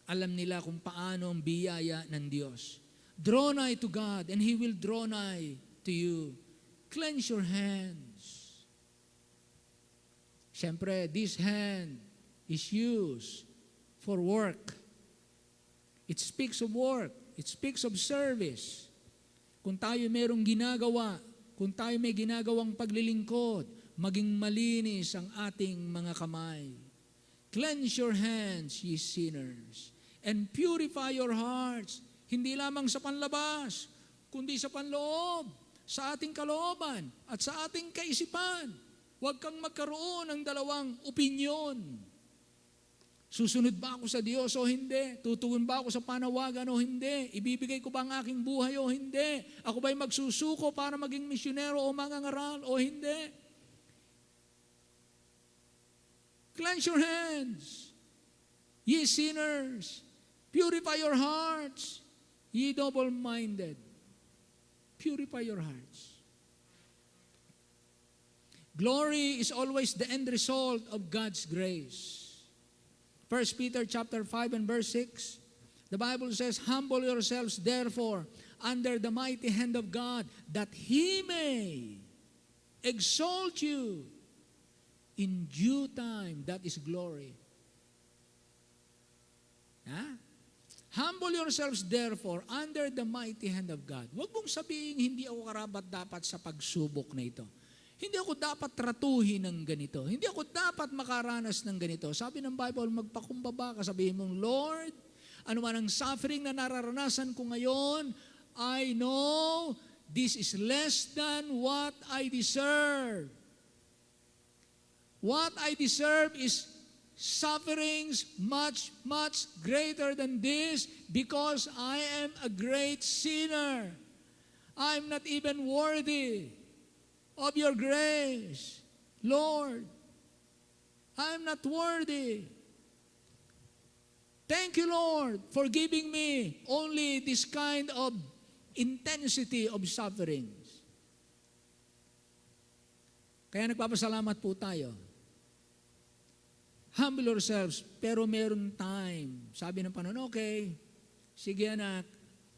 Speaker 4: Alam nila kung paano ang biyaya ng Diyos. Draw nigh to God and He will draw nigh to you. Cleanse your hands. Siyempre, this hand is used for work. It speaks of work. It speaks of service. Kung tayo merong ginagawa, kung tayo may ginagawang paglilingkod, maging malinis ang ating mga kamay. Cleanse your hands, ye sinners, and purify your hearts. Hindi lamang sa panlabas, kundi sa panloob, sa ating kalooban, at sa ating kaisipan. Huwag kang magkaroon ng dalawang opinyon. Susunod ba ako sa Diyos o hindi? Tutugon ba ako sa panawagan o hindi? Ibibigay ko ba ang aking buhay o hindi? Ako ba'y magsusuko para maging misyonero o mangangaral o hindi? Cleanse your hands, ye sinners. Purify your hearts, ye double-minded. Purify your hearts. Glory is always the end result of God's grace. 1 Peter chapter 5 and verse 6, the Bible says, humble yourselves therefore under the mighty hand of God, that He may exalt you in due time. That is glory. Ha? Humble yourselves therefore under the mighty hand of God. Huwag mong sabihin, hindi ako karapat dapat sa pagsubok na ito. Hindi ako dapat tratuhin ng ganito. Hindi ako dapat makaranas ng ganito. Sabi ng Bible, magpakumbaba ka, sabihin mong, Lord, ano man ang suffering na nararanasan ko ngayon, I know this is less than what I deserve. What I deserve is sufferings much, much greater than this because I am a great sinner. I'm not even worthy of your grace. Lord, I'm not worthy. Thank you, Lord, for giving me only this kind of intensity of sufferings. Kaya nagpapasalamat po tayo. Humble yourselves, pero meron time. Sabi ng Panginoon, okay, sige anak,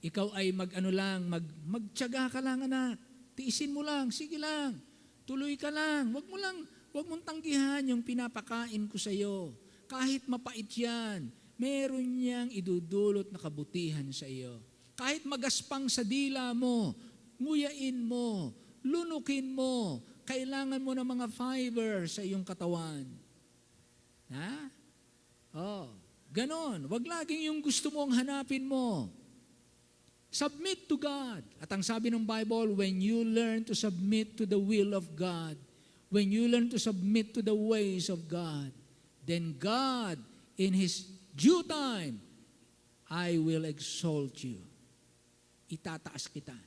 Speaker 4: ikaw ay magtiyaga ka lang anak. Tiisin mo lang, sige lang, tuloy ka lang. Wag mong tanggihan yung pinapakain ko sa iyo. Kahit mapait yan, meron niyang idudulot na kabutihan sa iyo. Kahit magaspang sa dila mo, nguyain mo, lunukin mo, kailangan mo ng mga fiber sa iyong katawan. Ha? Oh, ganon. Wag laging yung gusto mo ang hanapin mo. Submit to God. At ang sabi ng Bible, when you learn to submit to the will of God, when you learn to submit to the ways of God, then God, in His due time, I will exalt you. Itataas kita.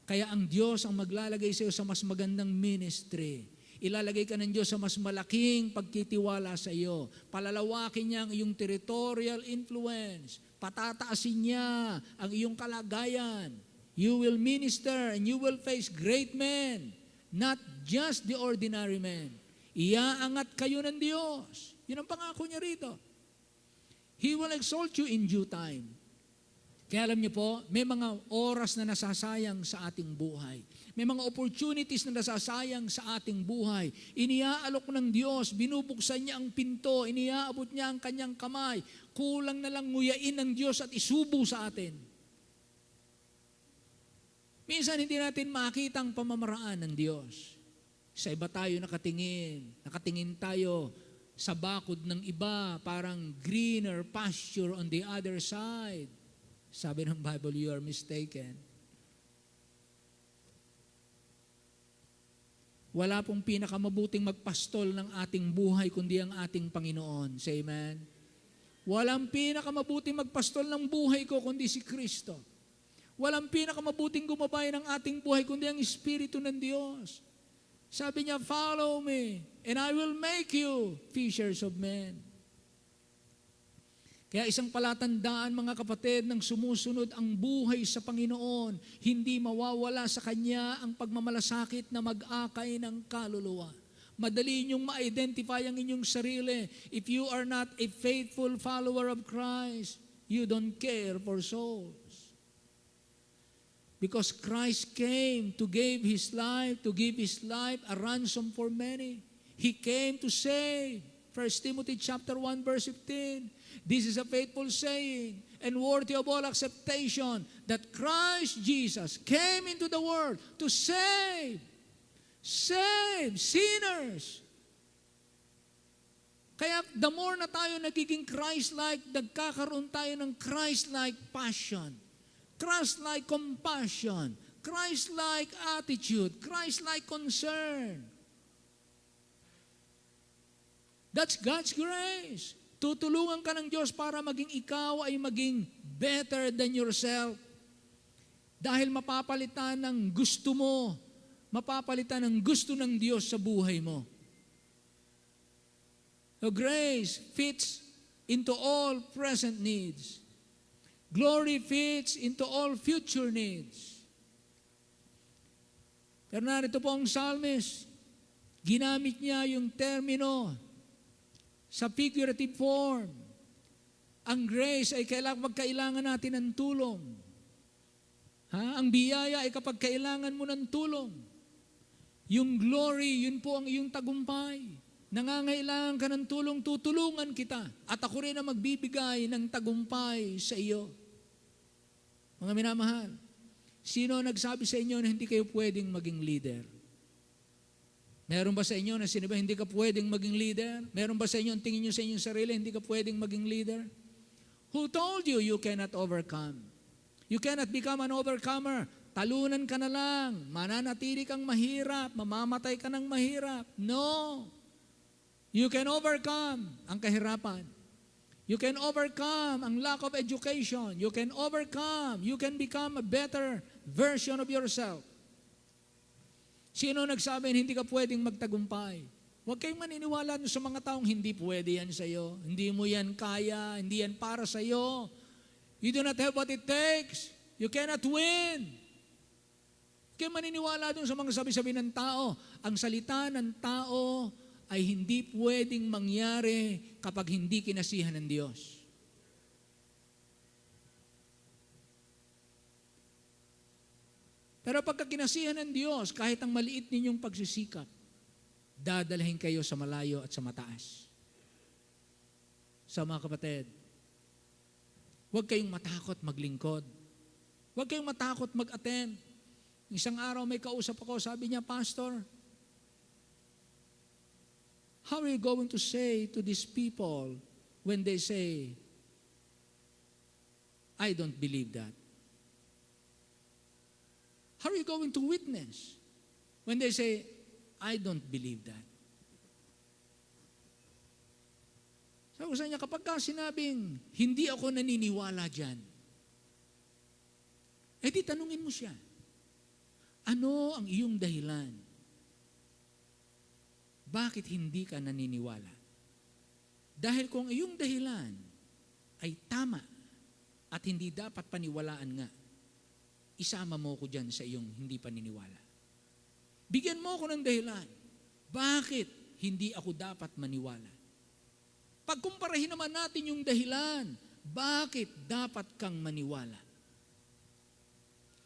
Speaker 4: Kaya ang Diyos ang maglalagay sa iyo sa mas magandang ministry. Ilalagay ka ng Diyos sa mas malaking pagkitiwala sa iyo. Palalawakin niya ang iyong territorial influence. Patataasin niya ang iyong kalagayan. You will minister and you will face great men, not just the ordinary men. Iaangat kayo ng Diyos. Yun ang pangako niya rito. He will exalt you in due time. Kaya alam niyo po, may mga oras na nasasayang sa ating buhay. May mga opportunities na nasasayang sa ating buhay. Iniaalok ng Diyos, binubuksan niya ang pinto, iniaabot niya ang kanyang kamay. Kulang na lang nguyain ng Diyos at isubo sa atin. Minsan hindi natin makita ang pamamaraan ng Diyos. Sa iba tayo nakatingin. Nakatingin tayo sa bakod ng iba, parang greener pasture on the other side. Sabi ng Bible, you are mistaken. Wala pong pinakamabuting magpastol ng ating buhay kundi ang ating Panginoon. Say amen. Walang pinakamabuting magpastol ng buhay ko kundi si Kristo. Walang pinakamabuting gumabay ng ating buhay kundi ang Espiritu ng Diyos. Sabi niya, follow me and I will make you fishers of men. Kaya isang palatandaan mga kapatid ng sumusunod ang buhay sa Panginoon, hindi mawawala sa Kanya ang pagmamalasakit na mag-akay ng kaluluwa. Madali ninyong ma-identify ang inyong sarili. If you are not a faithful follower of Christ, you don't care for souls. Because Christ came to give His life a ransom for many. He came to save. 1 Timothy chapter 1 verse 15. This is a faithful saying and worthy of all acceptation that Christ Jesus came into the world to save sinners. Kaya the more na tayo nagiging Christ-like, nagkakaroon tayo ng Christ-like passion, Christ-like compassion, Christ-like attitude, Christ-like concern. That's God's grace. Tutulungan ka ng Diyos para maging ikaw ay maging better than yourself. Dahil mapapalitan ng gusto mo, mapapalitan ng gusto ng Diyos sa buhay mo. So grace fits into all present needs. Glory fits into all future needs. Pero narito po ang psalmist, ginamit niya yung termino sa figurative form. Ang grace ay magkailangan natin ng tulong. Ang biyaya ay kapag kailangan mo ng tulong. Yung glory, yun po ang iyong tagumpay. Nangangailangan ka ng tulong, tutulungan kita. At ako rin ang magbibigay ng tagumpay sa iyo. Mga minamahal, sino nagsabi sa inyo na hindi kayo pwedeng maging leader? Meron ba sa inyo na sino ba hindi ka pwedeng maging leader? Meron ba sa inyo ang tingin nyo sa inyong sarili, hindi ka pwedeng maging leader? Who told you you cannot overcome? You cannot become an overcomer. Talunan ka na lang, mananatili kang mahirap, mamamatay ka ng mahirap. No! You can overcome ang kahirapan. You can overcome ang lack of education. You can overcome. You can become a better version of yourself. Sino nagsabi hindi ka pwedeng magtagumpay? Huwag kayong maniniwala sa mga taong hindi pwede yan sa'yo. Hindi mo yan kaya. Hindi yan para sa'yo. You do not have what it takes. You cannot win. Kaya maniniwala dun sa mga sabi-sabi ng tao. Ang salita ng tao ay hindi pwedeng mangyari kapag hindi kinasihan ng Diyos. Pero pagka kinasihan ng Diyos, kahit ang maliit ninyong pagsisikap, dadalhin kayo sa malayo at sa mataas. Sa mga kapatid, huwag kayong matakot maglingkod. Huwag kayong matakot mag-attend. Isang araw may kausap ako, sabi niya, Pastor, how are you going to say to these people when they say, I don't believe that? How are you going to witness when they say, I don't believe that? Sabi ko sa kanya, kapag ka sinabing, hindi ako naniniwala dyan, di tanungin mo siya, ano ang iyong dahilan? Bakit hindi ka naniniwala? Dahil kung iyong dahilan ay tama at hindi dapat paniwalaan nga, isama mo ko dyan sa iyong hindi paniniwala. Bigyan mo ko ng dahilan. Bakit hindi ako dapat maniwala? Pagkumparahin naman natin yung dahilan, bakit dapat kang maniwala?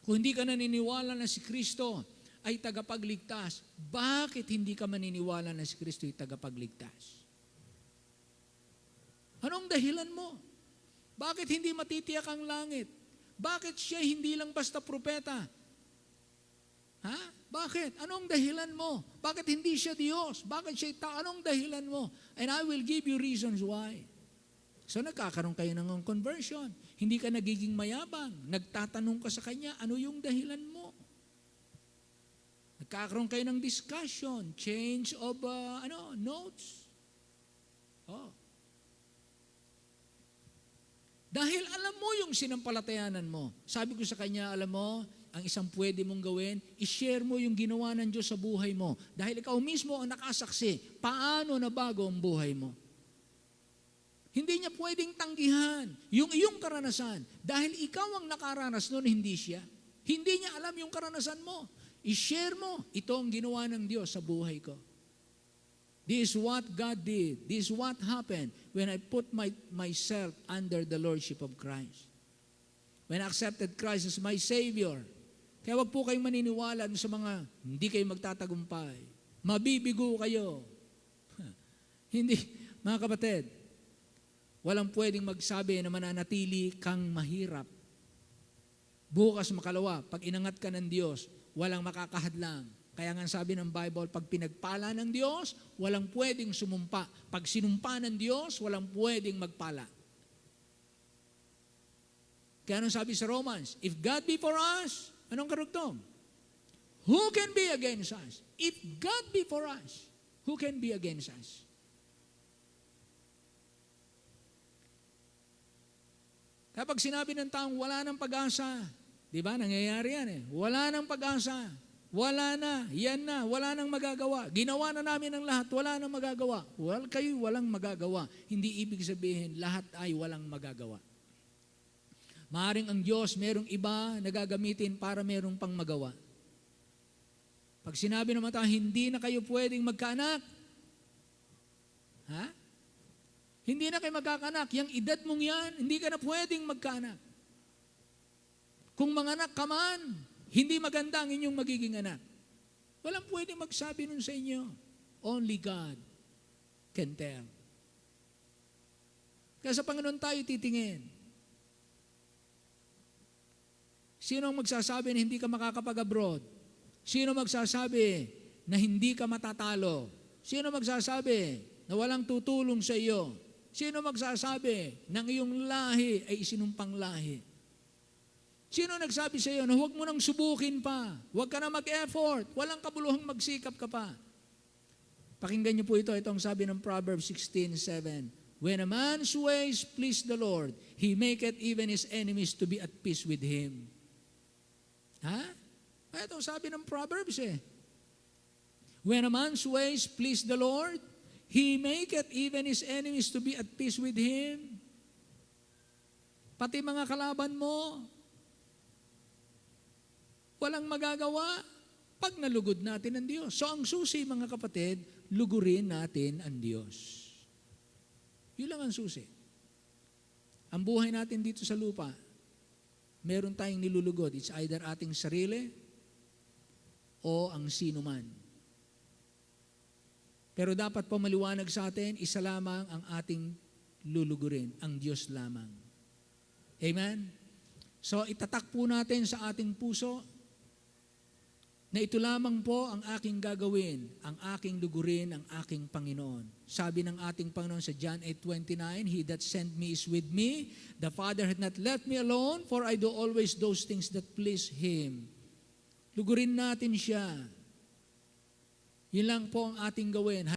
Speaker 4: Kung hindi ka naniniwala na si Kristo ay tagapagligtas, bakit hindi ka maniniwala na si Kristo ay tagapagligtas? Anong dahilan mo? Bakit hindi matitiyak ang langit? Bakit siya hindi lang basta propeta? Ha? Bakit? Anong dahilan mo? Bakit hindi siya Diyos? Bakit siya anong dahilan mo? And I will give you reasons why. So nagkakaroon kayo ng conversion. Hindi ka nagiging mayabang. Nagtatanong ka sa Kanya, ano yung dahilan mo? Nagkakaroon kayo ng discussion, change of notes. Oh. Dahil alam mo yung sinampalatayanan mo. Sabi ko sa kanya, alam mo, ang isang pwede mong gawin, i-share mo yung ginawa ng Diyos sa buhay mo. Dahil ikaw mismo ang nakasaksi, paano nabago ang buhay mo. Hindi niya pwedeng tanggihan yung iyong karanasan. Dahil ikaw ang nakaranas noon, hindi siya. Hindi niya alam yung karanasan mo. I-share mo, ito ang ginawa ng Diyos sa buhay ko. This is what God did. This is what happened when I put myself under the Lordship of Christ. When I accepted Christ as my Savior. Kaya wag po kayong maniniwala sa mga hindi kayo magtatagumpay. Mabibigo kayo. Hindi, mga kapatid, walang pwedeng magsabi na mananatili kang mahirap. Bukas makalawa, pag inangat ka ng Diyos, walang makakahadlang. Kaya nga sabi ng Bible, pag pinagpala ng Diyos, walang pwedeng sumumpa. Pag sinumpa ng Diyos, walang pwedeng magpala. Kaya anong sabi sa Romans? If God be for us, anong karugtong? Who can be against us? If God be for us, who can be against us? Kapag sinabi ng taong wala ng pag-asa, di ba, nangyayari yan eh. Wala ng pag-asa. Wala na. Yan na. Wala nang magagawa. Ginawa na namin ang lahat. Wala nang magagawa. Kayo walang magagawa. Hindi ibig sabihin lahat ay walang magagawa. Maaring ang Diyos merong iba na gagamitin para merong pang magawa. Pag sinabi naman tayo, hindi na kayo pwedeng magkaanak. Ha? Hindi na kayo magkakanak. Yang edad mong yan, hindi ka na pwedeng magkaanak. Kung manganak ka man, hindi maganda ang inyong magiging anak. Walang pwedeng magsabi nun sa inyo. Only God can tell. Kaya sa Panginoon tayo titingin. Sino ang magsasabi na hindi ka makakapag-abroad? Sino magsasabi na hindi ka matatalo? Sino magsasabi na walang tutulong sa iyo? Sino magsasabi na ang iyong lahi ay isinumpang lahi? Sino nagsabi sa iyo na huwag mo nang subukin pa, huwag ka na mag-effort, walang kabuluhang magsikap ka pa? Pakinggan niyo po ito, itong sabi ng Proverbs 16:7. When a man's ways please the Lord, he maketh even his enemies to be at peace with him. Ha? Ito sabi ng Proverbs eh. When a man's ways please the Lord, he maketh even his enemies to be at peace with him. Pati mga kalaban mo, walang magagawa pag nalugod natin ang Diyos. So ang susi, mga kapatid, lugurin natin ang Diyos. Yun lang ang susi. Ang buhay natin dito sa lupa, meron tayong nilulugod. It's either ating sarili o ang sino man. Pero dapat po maliwanag sa atin, isa lamang ang ating lulugurin, ang Diyos lamang. Amen? So itatak po natin sa ating puso na ito lamang po ang aking gagawin, ang aking lugurin, ang aking Panginoon. Sabi ng ating Panginoon sa John 8:29, He that sent me is with me. The Father had not left me alone, for I do always those things that please Him. Lugurin natin siya. Yun lang po ang ating gawin.